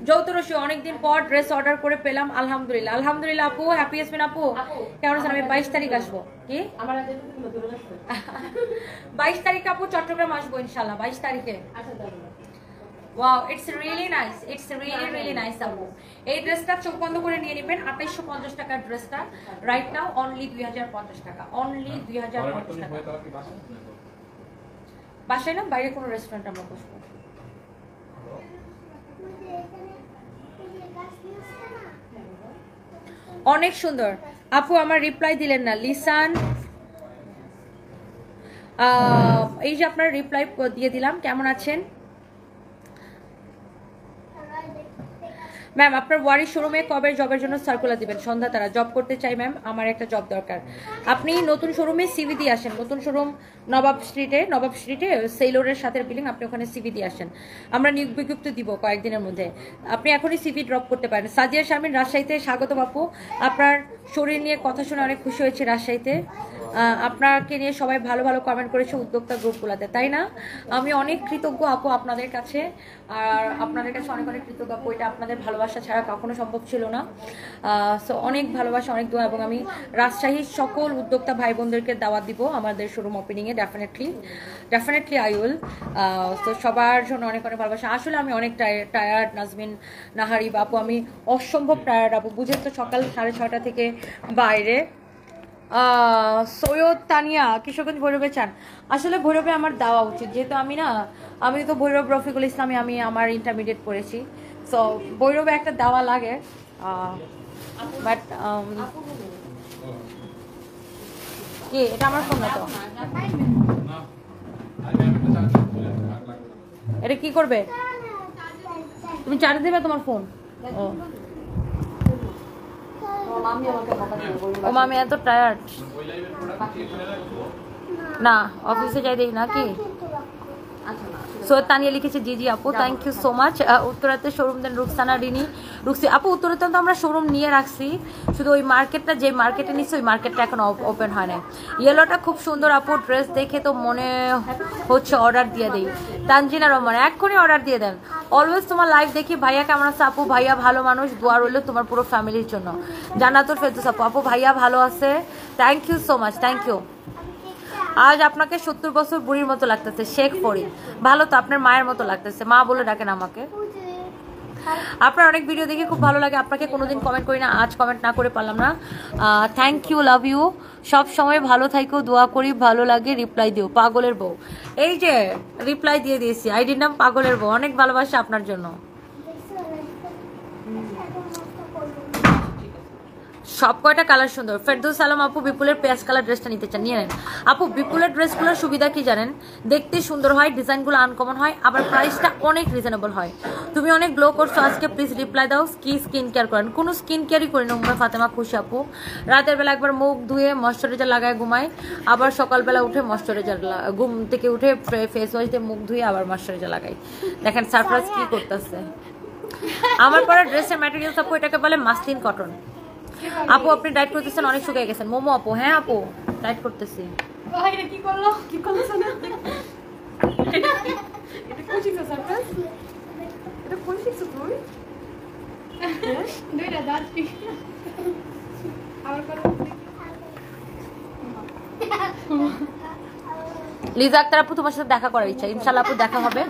যৌতরসী অনেকদিন পর ড্রেস অর্ডার করে পেলাম, আলহামদুলিল্লাহ আলহামদুলিল্লাহ আপু, হ্যাপি ইয়াসমিন আপু কেমন আছেন? আমি 22 তারিখ আসবো, কি 22 তারিখ আপু চট্টগ্রাম আসবো ইনশাআল্লাহ, 22 তারিখে। Wow, it's really nice, it's really nice আপু। এই ড্রেসটা চোখ বন্ধ করে নিয়ে নেবেন, 2850 টাকার ড্রেসটা রাইট নাও অনলি 2050 টাকা, অনলি 2050 টাকা। বাসায় না, বাইরে কোনো রেস্টুরেন্ট আমরা বসবো। অনেক সুন্দর আপু, আমার রিপ্লাই দিলেন না লিসান। এই যে আপনার রিপ্লাই দিয়ে দিলাম, কেমন আছেন ম্যাম? আপনার ওয়ারি শোরুমে কবে জবের জন্য সার্কুলার দিবেন? সন্ধ্যা তারা, জব করতে চাই ম্যাম, আমার একটা জব দরকার। আপনি নতুন শোরুমে সিভি দিয়ে আসেন, নতুন শোরুম নবাব স্ট্রিটে সেইলোরের সাথে বিল্ডিং, আপনি ওখানে সিভি দিয়ে আসেন, আমরা নিয়োগ বিজ্ঞপ্তি দিব কয়েকদিনের মধ্যে, আপনি এখনই সিভি ড্রপ করতে পারেন। সাজিয়া শারমিন রাজশাহীতে স্বাগত আপু, আপনার শরীর নিয়ে কথা শুনে অনেক খুশি হয়েছে রাজশাহীতে, আপনাকে নিয়ে সবাই ভালো ভালো কমেন্ট করেছে উদ্যোক্তা গ্রুপগুলোতে, তাই না? আমি অনেক কৃতজ্ঞ আপু আপনাদের কাছে, আর আপনাদের কাছে অনেক অনেক কৃতজ্ঞ আপু, এটা আপনাদের ভালোবাসা ছাড়া কখনো সম্ভব ছিল না। সো অনেক ভালোবাসা, অনেক দোয়া, এবং আমি রাজশাহীর সকল উদ্যোক্তা ভাই বোনদেরকে দাওয়াত দিব আমাদের শোরুম ওপেনিংয়ে, ডেফিনেটলি আই উইল। তো সবার জন্য অনেক অনেক ভালোবাসা। আসলে আমি অনেক টায়ার্ড নাজমিন নাহারি আপু, আমি অসম্ভব টায়ার্ড আপু, বুঝেন তো, সকাল 6:30 থেকে বাইরে। সৈয়দ তানিয়া, কিশোরগঞ্জ ভৈরবে চান? আসলে ভৈরবে আমার দেওয়া উচিত, যেহেতু আমি তো ভৈরব রফিকুল ইসলামী, আমি আমার ইন্টারমিডিয়েট পড়েছি, সো ভৈরবে একটা দেওয়া লাগে, বাট কি এটা আমার ফোন না তো, এটা কি করবে তুমি? চার্জ দেবে তোমার ফোন? ও মামি এত টায়ার্ড না, অফিসে যাই দেখি না কি। সৈয়দ তানিয়া লিখেছে জি জি আপু, থ্যাংক ইউ সো মাচ। উত্তরাতে শোরুম দেন রুকসানা রিনি রুকসি আপু। উত্তরাতে তো আমরা শোরুম নিয়ে রাখছি, শুধু ওই মার্কেটটা যে মার্কেটে নিচ্ছি ওই মার্কেটটা এখন ওপেন হয় না। ইয়েলোটা খুব সুন্দর আপু, ড্রেস দেখে তো মনে হচ্ছে অর্ডার দিয়ে দিই। তানজিনা রহমান এক্ষুনি অর্ডার দিয়ে দেন। অলওয়েজ তোমার লাইভ দেখি। ভাইয়া কেমন আছে আপু? ভাইয়া ভালো মানুষ, দোয়া রইল তোমার পুরো ফ্যামিলির জন্য। জান্নাতুল ফেরদৌস আপু, আপু ভাইয়া ভালো আছে, thank you so much, thank you. আজ আপনাকে 70 বছর বুড়ির মতো লাগতেছে। শেখ ফরিদ ভালো তো, আপনার মায়ের মতো লাগতেছে, মা বলে ডাকেন আমাকে। আপনার অনেক ভিডিও দেখে খুব ভালো লাগে, আপনাকে কোনোদিন কমেন্ট করি না, আজ কমেন্ট না করে পারলাম না। থ্যাংক ইউ, লাভ ইউ, সব সময় ভালো থাকো, দোয়া করি, ভালো লাগে, রিপ্লাই দিও। পাগলের বউ, এই যে রিপ্লাই দিয়ে দিয়েছি, আইডির নাম পাগলের বউ, অনেক ভালোবাসা আপনার জন্য। সব কয়টা কালার সুন্দর। ফেরদৌস আলম আপু, বিপুলের পেঁয়াজ কালার ড্রেসটা নিতে চান, নিয়ে নেন আপু। বিপুলের ড্রেসগুলোর সুবিধা কি জানেন? দেখতে সুন্দর হয়, ডিজাইনগুলো আনকমন হয়, আবার প্রাইসটা অনেক রিজনেবল হয়। তুমি অনেক গ্লো করছো আজকে, প্লিজ রিপ্লাই দাও। কি স্কিন কেয়ার করেন? কোনো স্কিন কেয়ারই করি না। উম্মে ফাতেমা খুশি আপু, রাতের বেলা একবার মুখ ধুয়ে ময়শ্চারাইজার লাগায় ঘুমাই, আবার সকালবেলা উঠে ময়শ্চারাইজার, ঘুম থেকে উঠে ফেস ওয়াশ দিয়ে মুখ ধুয়ে আবার ময়শ্চারাইজার লাগাই। দেখেন সারপ্রাইজ কি করতেছে। আমার পরে ড্রেসের ম্যাটেরিয়ালস আপু এটাকে বলে মাসলিন কটন। আপু আপনি ডায়েট করতেছেন, অনেক শুকিয়ে গেছেন। মোমো আপু, হ্যাঁ আপু ডায়েট করতেছি। কি করলো কি করলো সোনা? এটা কোন শিখছো সার্কাস? এটা কোন শিখছো তুই? দুইটা দাঁত কি? আবার করো। লিজা আক্তার আপু, তোমার সাথে দেখা করার ইচ্ছা, ইনশাআল্লাহ আপু দেখা হবে।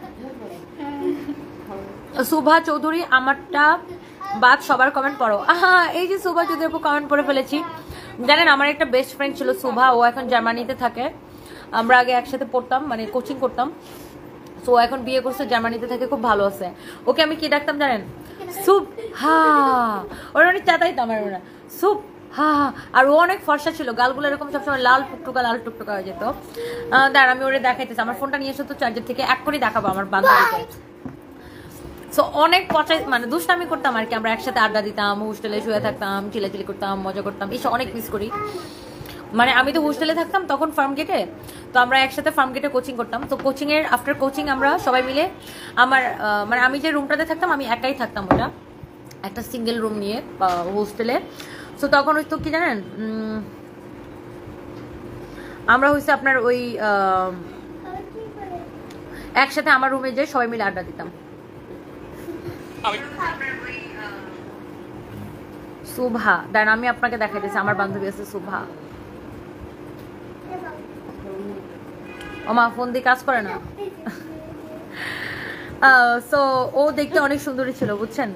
সুভা চৌধুরী, আমারটা বাদ সবার কমেন্ট পড়ো। এই যে সুভা চৌধুরী আপু কমেন্ট পড়ে ফেলেছি। জানেন আমার একটা বেস্ট ফ্রেন্ড ছিল সুভা, ও এখন জার্মানিতে থাকে। আমরা আগে একসাথে পড়তাম, মানে কোচিং করতাম। সো এখন বিয়ে করছে, জার্মানিতে থাকে, খুব ভালো আছে। ওকে আমি কি ডাকতাম জানেন? সুপ হা, ওরা অনেক চাতাইতাম আমার ওরা, সুপ হা। আর ও অনেক ফর্সা ছিল, গালগুলো এরকম সবসময় লাল টুকটুকা হয়ে যেত। দাঁড় আমি ওরে দেখাইতেছি, আমার ফোনটা নিয়ে এসে তো চার্জার থেকে এক করে দেখাবো আমার বান্ধবীকে। সো অনেক পচাই, মানে দুষ্টামি করতাম আর কি। আমরা একসাথে আড্ডা দিতাম, হোস্টেলে শুয়ে থাকতাম, চিলাচিলি করতাম, মজা করতাম, এসব অনেক মিস করি। মানে আমি তো হোস্টেলে থাকতাম তখন ফার্ম গেটে, তো আমরা একসাথে ফার্ম গেটে কোচিং করতাম। তো কোচিং এর আফটার কোচিং আমরা সবাই মিলে আমার মানে আমি যে রুমটাতে থাকতাম আমি একাই থাকতাম, ওটা একটা সিঙ্গেল রুম নিয়ে হোস্টেলে। সো তখন ওই তো কি জানেন, আমরা হচ্ছে আপনার ওই একসাথে আমার রুমে যে সবাই মিলে আড্ডা দিতাম। সুভা, দেন আমি আপনাকে দেখাইতেছি, আমার বান্ধবী আছে সুভা। ওমা ফোন দিয়ে কাজ করে না। সো ও দেখতে অনেক সুন্দরী ছিল বুঝছেন,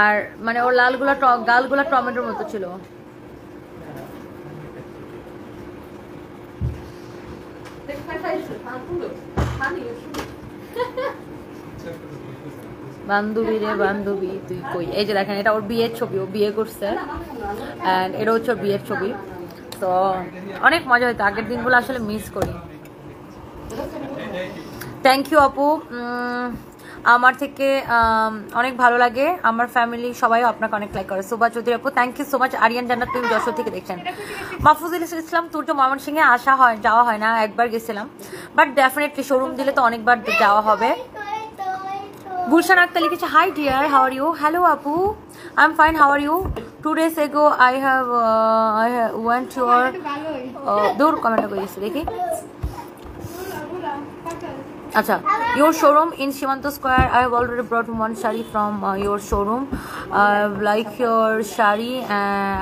আর মানে ওর গালগুলা টমেটোর মতো ছিল। বান্ধবী রে বান্ধবী তুই কই। এই যে দেখেন এটা ওর বিয়ের ছবি, ও বিয়ে করছে, এন্ড এটা হচ্ছে ওর বিয়ের ছবি। তো অনেক মজা হইতো, আগের দিনগুলো আসলে মিস করি। থ্যাংক ইউ আপু, আমার থেকে অনেক ভালো লাগে, আমার ফ্যামিলি সবাই আপনাকে অনেক লাইক করে। সুভা চৌধুরী আপু, thank you so much. Ariyan Jannat, তুমি যশোর থেকে দেখছেন। মাহফুজুল ইসলাম তুর্য, ময়মনসিংহে যাওয়া হয় না, একবার গেছিলাম, বাট ডেফিনেটলি শোরুম দিলে তো অনেকবার যাওয়া হবে। গুলশান আক্তার লিখেছে hi dear, how are you? Hello আপু, I am fine, how are you? 2 days ago I have went to your দূর কমেন্ট করেছি দেখি। আচ্ছা, your showroom in Shimanto Square. I have already brought one shari from your showroom. Like your shari,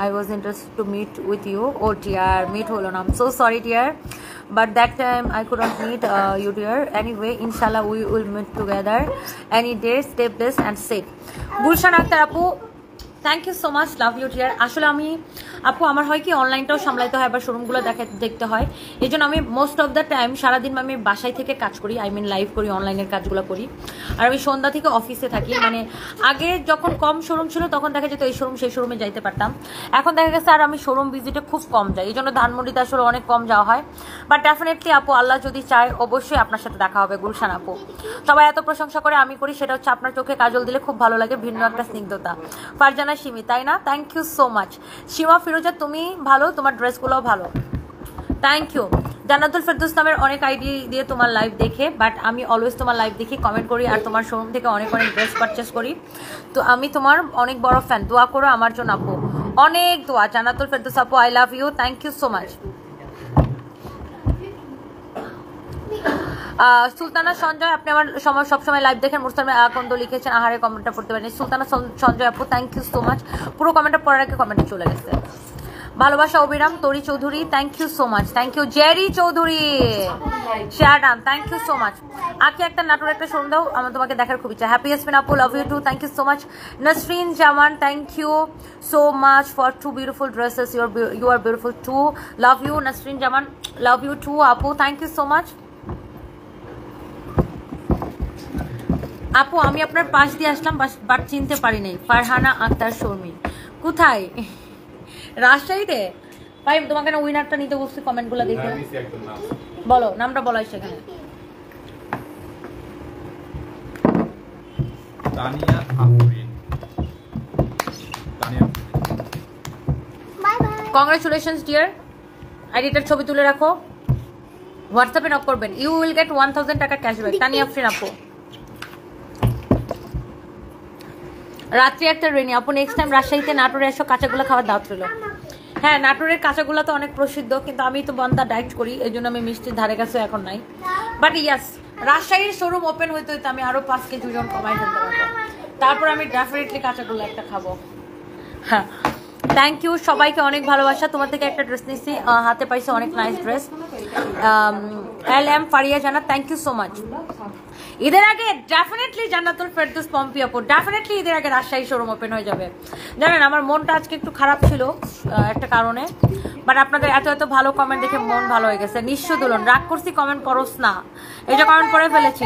I was interested to meet with you. Oh dear, meet holo na. I'm so sorry dear, but that time I could not meet you dear. Anyway, inshallah we will meet together any day. Stay blessed and safe. Gulshan Akhtar apu, thank you so much, love you dear. আসলে আমি আপু আমার হয় কি অনলাইনটাও সামলাইতে হয়, আবার শোরুমগুলো দেখতে হয়, এই জন্য আমি মোস্ট অফ দ্য টাইম সারাদিন আমি বাসায় থেকে কাজ করি, আই মিন লাইভ করি, অনলাইনের কাজগুলো করি। আর আমি সন্ধ্যা থেকে অফিসে থাকি। মানে আগে যখন কম শোরুম ছিল তখন দেখা যেত এই শোরুম সেই শোরুমে যাইতে পারতাম, এখন দেখা গেছে আর আমি শোরুম ভিজিটে খুব কম যাই, এই জন্য ধানমন্ডিতে আসলে অনেক কম যাওয়া হয়। বাট ডেফিনেটলি আপু আল্লাহ যদি চায় অবশ্যই আপনার সাথে দেখা হবে। গুলশান আপু, সবাই এত প্রশংসা করে, আমি করি সেটা হচ্ছে আপনার চোখে কাজল দিলে খুব ভালো লাগে, ভিন্ন একটা স্নিগ্ধতা। ফারজানা সিমি, তাই না? Thank you so much. Sima Feroza, তুমি ভালো, তোমার ড্রেসগুলোও ভালো, থ্যাংক ইউ। জান্নাতুল ফেরদৌস নামের অনেক আইডি দিয়ে তোমার লাইভ দেখে, বাট আমি অলওয়েজ তোমার লাইভ দেখি, কমেন্ট করি, আর তোমার শোরুম থেকে অনেক অনেক ড্রেস পারচেস করি। তো আমি তোমার অনেক বড় ফ্যান। দোয়া করো আমার জন্য আপু, অনেক দোয়া। জান্নাতুল ফেরদৌস আপু, I love you, thank you so much. Sultana Sanjay, আপনি আমার সবসময় লাইভ দেখেন। মুরসালমে আকন্দ লিখেছেন, আহারে কমেন্টটা পড়তে পারেনি। সুলতানা সঞ্জয় আপু, থ্যাংক ইউ সো মাচ। পুরো কমেন্টটা পড়ার আগে কমেন্টে চলে গেছে। ভালোবাসা অবিরাম, Tori Chowdhury, thank you so much. Thank you Jerry Chowdhury, শেয়ারডান, থ্যাংক ইউ সো মাচ। আগে একটা নাটুর একটা শোন দাও, আমার তোমাকে দেখার খুব ইচ্ছা। হ্যাপি ইয়াসমিন আপু, love you too, thank you so much. Nasrin Zaman, thank you so much for 2 beautiful dresses. You are beautiful too, love you Nasrin Zaman, love you too আপু, থ্যাংক ইউ সো মাচ। আপু আমি আপনার পাশ দিয়ে আসলাম, বাট চিনতে পারি নাই। ফারহানা আক্তার শর্মী, কোথায়? রাজশাহীতে? ভাই তোমাকে না উইনারটা নিতে বসছি, কমেন্টগুলো দেখে বলো, নামটা বলো সেখানে। Tania Afrin, congratulations dear. আইডিটার ছবি তুলে রাখো, হোয়াটসঅ্যাপে নক করবেন। ইউ উইল গেট 1000 টাকা ক্যাশব্যাক। তানিয়া আফরিন আপু, রাত্রি একটা রেনি আপু, নেক্সট টাইম রাজশাহীতে নাটোরে এসো, কাঁচাগুলো খাওয়ার দাওয়াত রইল। হ্যাঁ, নাটোরের কাঁচাগুলো তো অনেক প্রসিদ্ধ, কিন্তু আমি তো বন্দা ডায়েট করি, এই জন্য আমি মিষ্টির ধারে কাছে এখন নাই। বাট ইয়াস, রাজশাহীর শোরুম ওপেন হইতে হইতে আমি আরো 5 কেজি ওজন কমাই ফেলতে পারবো, তারপর আমি ডেফিনেটলি কাঁচাগুলো একটা খাবো। হ্যাঁ, থ্যাংক ইউ সবাইকে, অনেক ভালোবাসা। তোমার থেকে একটা ড্রেস নিচ্ছি, হাতে পাইছি অনেক নাইস ড্রেস। LM ফারিয়া জানা, থ্যাংক ইউ সো মাচ। ঈদের আগে ডেফিনেটলি জান্নাতুল ফেরদৌস পম্পি আপু, ডেফিনেটলি ঈদের আগে রাজশাহী শোরুম ওপেন হয়ে যাবে। জানেন আমার মনটা আজকে একটু খারাপ ছিল একটা কারণে, বাট আপনাদের এত এত ভালো কমেন্ট দেখে মন ভালো হয়ে গেছে। নিঃস্ব দুলন, রাগ করছি কমেন্ট করোস না, এই যে কমেন্ট করে ফেলেছি।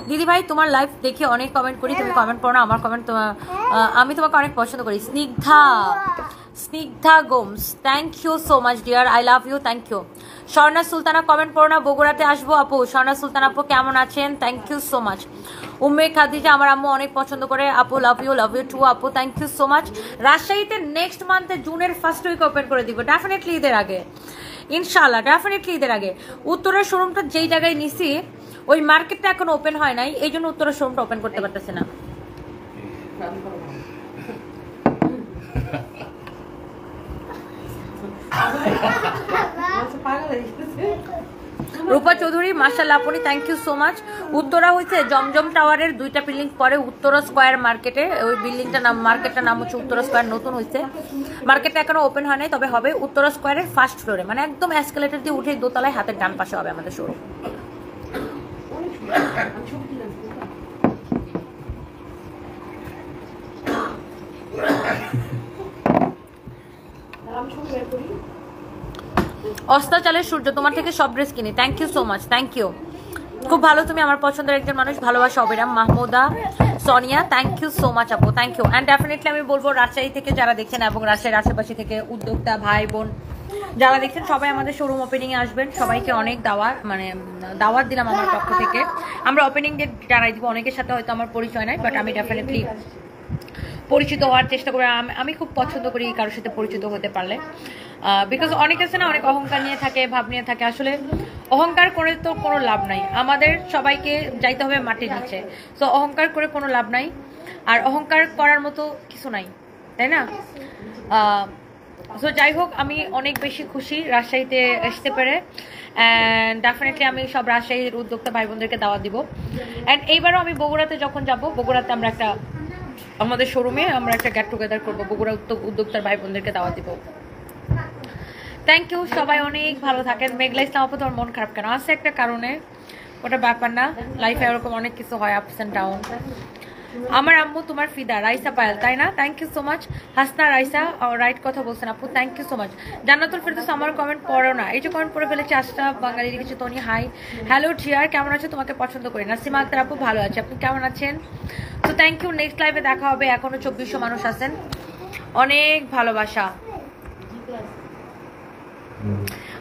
দিদি ভাই তোমার লাইভ দেখে অনেক কমেন্ট করি, তুমি কমেন্ট করো না, আমার কমেন্ট আমি তোমাকে অনেক পছন্দ করি। Snigdha Gomes, thank you so much dear, I love you, thank you. Sworna Sultana comment করো না, বগুড়াতে আসবো আপু। স্বর্ণা সুলতানা আপু কেমন আছেন? Thank you so much. Umme Khadija, আমার আম্মু অনেক পছন্দ করে আপু, লাভ ইউ টু আপু, থ্যাংক ইউ সো মাচ। রাজশাহীতে নেক্সট মান্থে জুনের ফার্স্ট উইক ওপেন করে দিব, ডেফিনেটলি ঈদের আগে, ইনশাআল্লাহ, ডেফিনেটলি ঈদের আগে। উত্তরের শোরুমটা যেই জায়গায় নিছি ওই মার্কেটটা এখন ওপেন হয় নাই, এই জন্য উত্তরের শোরুমটা ওপেন করতে পারতেছে না। রূপা চৌধুরী, মাশাআল্লাহ আপনি, thank you so much. Uttara হয়েছে জমজম টাওয়ারের 2টা বিল্ডিং পরে উত্তরা স্কয়ার মার্কেটে, ওই বিল্ডিংটার নাম, মার্কেটটার নাম হচ্ছে উত্তরা স্কয়ার, নতুন হয়েছে মার্কেটটা, এখনো ওপেন হয় নাই, তবে হবে উত্তরা স্কয়ারের ফার্স্ট ফ্লোরে, মানে একদম এসকেলেটর দিয়ে উঠে দোতলায় হাতের ডান পাশে হবে আমাদের শোরুম। অস্তাচালের সূর্য, তোমার থেকে সব ড্রেস কিনি, thank you so much, thank you, খুব ভালো, তুমি আমার পছন্দের একজন মানুষ, ভালোবাসা অবিরাম। Mahmuda Sonia, thank you so much আপু, থ্যাংক ইউ। অ্যান্ড ডেফিনেটলি আমি বলবো রাজশাহী থেকে যারা দেখছেন এবং রাজশাহীর আশেপাশে থেকে উদ্যোক্তা ভাই বোন যারা দেখছেন, সবাই আমাদের শোরুম ওপেনিং এ আসবেন। সবাইকে অনেক দাওয়াত দিলাম আমার পক্ষ থেকে। আমরা ওপেনিং ডেট জানাই দিব, অনেকের সাথে হয়তো আমার পরিচয় নাই, বাট আমি ডেফিনেটলি পরিচিত হওয়ার চেষ্টা করি। আমি খুব পছন্দ করি কারোর সাথে পরিচিত হতে পারলে, বিকজ অনেক আছে না, অনেক অহংকার নিয়ে থাকে, ভাব নিয়ে থাকে, আসলে অহংকার করে তো কোনো লাভ নাই, আমাদের সবাইকে যাইতে হবে মাটির নিচে। সো অহংকার করে কোনো লাভ নাই, আর অহংকার করার মতো কিছু নাই, তাই না? সো যাই হোক, আমি অনেক বেশি খুশি রাজশাহীতে আসতে পেরে, অ্যান্ড ডেফিনেটলি আমি সব রাজশাহীর উদ্যোক্তা ভাই বোনদেরকে দাওয়াত দিব। অ্যান্ড এইবারও আমি বগুড়াতে যখন যাব, বগুড়াতে আমরা একটা আমাদের শোরুমে আমরা একটা গেট টুগেদার করবো, বগুড়া উদ্যোক্তার ভাই বোনদেরকে দাওয়াত দিব। থ্যাংক ইউ, সবাই অনেক ভালো থাকেন। মেঘলা ইসলাম আপু, তোমার মন খারাপ কেন? আছে একটা কারণে, ওটা ব্যাপার না, লাইফে এরকম অনেক কিছু হয়, আপস অ্যান্ড ডাউন। আমার আম্মু তোমার ফিদা, রাইসা পায়েল, তাই না? Thank you so much. Hasna Raisa, right কথা বলছেন আপু, thank you so much. Jannatul Ferdous, আমার কমেন্ট পড়ো না, এই যে কমেন্ট পড়ে ফেলেছি। আশরাফ বাঙালি লিখেছে, তনি হাই, হ্যালো জিয়ার, কেমন আছো? তোমাকে পছন্দ করি। নাসিমা আক্তার আপু, ভালো আছে, আপনি কেমন আছেন? তো থ্যাংক ইউ, নেক্সট লাইভে দেখা হবে। এখনো 2400 মানুষ আছেন, অনেক ভালোবাসা।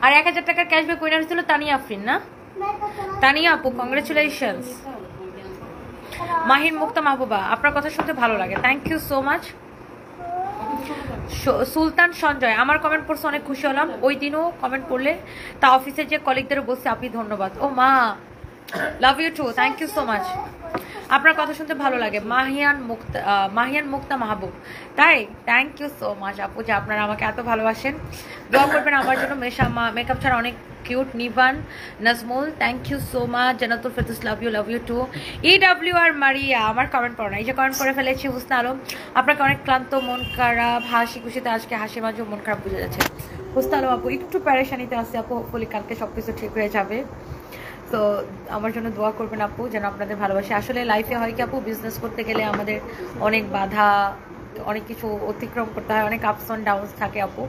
আর 1000 টাকার ক্যাশব্যাক উইনার ছিল তানিয়া আফরিন, না? তানিয়া আপু, কংগ্রেচুলেশনস। মাহিন মুক্তা মাহবুবা, আপনার কথা শুনতে ভালো লাগে, থ্যাংক ইউ সো মাচ। সুলতান সঞ্জয় আমার কমেন্ট পড়ছে, অনেক খুশি হলাম। ওই দিনও কমেন্ট করলে তা অফিসের যে কলিগদেরও বলছে আপনি ধন্যবাদ। ও মা, love you too, thank you so much. আপনার কথা শুনতে ভালো লাগে। মাহিয়ান মুক্তা মাহবুব, তাই থ্যাংক ইউ সো মাচ আপু যে আপনারা আমাকে এত ভালোবাসেন। দোয়া করবেন আমার জন্য। মেকআপ ছাড়া অনেক cute. Niban Nazmul, thank you so much. Jannatul Ferdous, love you too. EW আর মারিয়া আমার কমেন্ট পড়ো না, এই যে কমেন্ট করে ফেলেছি। হুসনা আলম, আপনাকে অনেক ক্লান্ত, মন খারাপ, হাসি খুশিতে আজকে হাসি মাঝেও মন খারাপ বুঝে যাচ্ছে। হুসনা আলম আপু একটু প্যারেশানিতে আসছে আপু, হোপফুলি কালকে সব কিছু ঠিক হয়ে যাবে। তো আমার জন্য দোয়া করবেন আপু, যেন আপনাদের ভালোবাসে। আসলে লাইফে হয় কি আপু, বিজনেস করতে গেলে আমাদের অনেক বাধা, অনেক কিছু অতিক্রম করতে হয়, অনেক আপস অ্যান্ড ডাউনস থাকে আপু।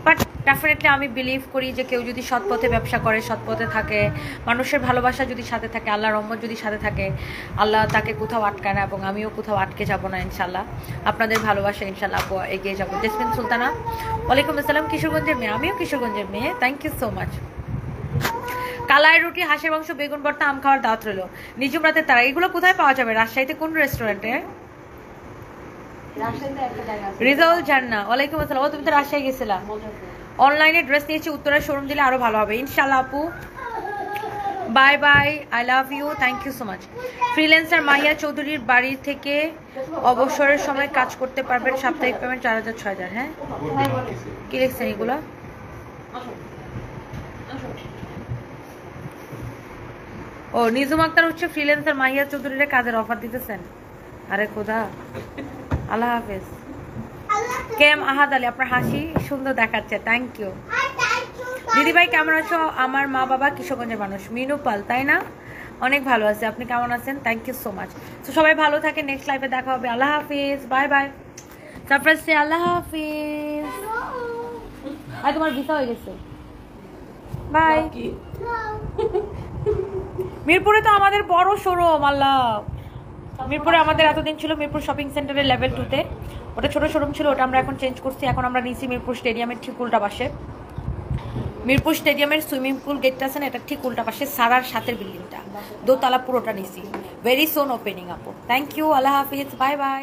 বাট ডেফিনেটলি আমি বিলিভ করি যে কেউ যদি সৎ পথে ব্যবসা করে, সৎ পথে থাকে, মানুষের ভালোবাসা যদি সাথে থাকে, আল্লাহর রহমত যদি সাথে থাকে, আল্লাহ তাকে কোথাও আটকায় না এবং আমিও কোথাও আটকে যাব না ইনশাল্লাহ। আপনাদের ভালোবাসা ইনশাল্লাহ আপু এগিয়ে যাবো। জেসমিন সুলতানা, ওয়ালাইকুম আসসালাম। কিশোরগঞ্জের মেয়ে, আমিও কিশোরগঞ্জের মেয়ে, থ্যাংক ইউ সো মাচ। কালাই রুটি, হাঁসের মাংস, বেগুন ভর্তা, আম খাওয়ার দাওয়াত রইল। নিজুম রাতের তারা, এগুলো কোথায় পাওয়া যাবে? রাজশাহীতে কোন রেস্টুরেন্টে? রিজাউল জান্না, ওয়ালাইকুম আসসালাম। ও তুমি তো রাজশাহী গেছিলা। অনলাইনে ড্রেস নিয়েছি, উত্তরার শোরুম দিলে আরো ভালো হবে ইনশাল্লাহ আপু। Bye bye, I love you, thank you so much. Freelancer Mahiya চৌধুরীর বাড়ি থেকে অবসরের সময় কাজ করতে পারবেন, সাপ্তাহিক পেমেন্ট 4000 6000। হ্যাঁ, কি লিখছেন এগুলো? ও নিজুম আক্তার হচ্ছে ফ্রিল্যান্সার মাহিয়া চৌধুরীর কাজের অফার দিতেছেন। আরে খোদা, আল্লাহ হাফেজ। কেম আহাদ আলী, আপনার হাসি সুন্দর দেখাচ্ছে, থ্যাংক ইউ। দিদি ভাই কেমন আছো? আমার মা বাবা কিশোরগঞ্জের মানুষ। মিনু পাল, তাই না? অনেক ভালো আছে, আপনি কেমন আছেন? Thank you so much. তো সবাই ভালো থাকে, নেক্সট লাইভে দেখা হবে। Allah Hafiz, bye bye. Surprise সে আল্লাহ হাফিজ। আর তোমার ভিসা হয়ে গেছে, বাই। মিরপুরে তো আমাদের বড় শোরুম, আল্লাহ। মিরপুরে আমাদের এতদিন ছিল মিরপুর শপিং সেন্টারের লেভেল 2-তে, ওটা ছোট শোরুম ছিল, ওটা আমরা এখন চেঞ্জ করছি। এখন আমরা নিয়েছি মিরপুর স্টেডিয়ামের ঠিক উল্টা পাশে। মিরপুর স্টেডিয়ামের সুইমিং পুল গেটটা আছে না, এটা ঠিক উল্টা পাশে, সারার সাথের বিল্ডিংটা, দোতলা পুরোটা নিয়েছি। ভেরি সোন ওপেনিং আপু, thank you, Allah Hafiz, bye by.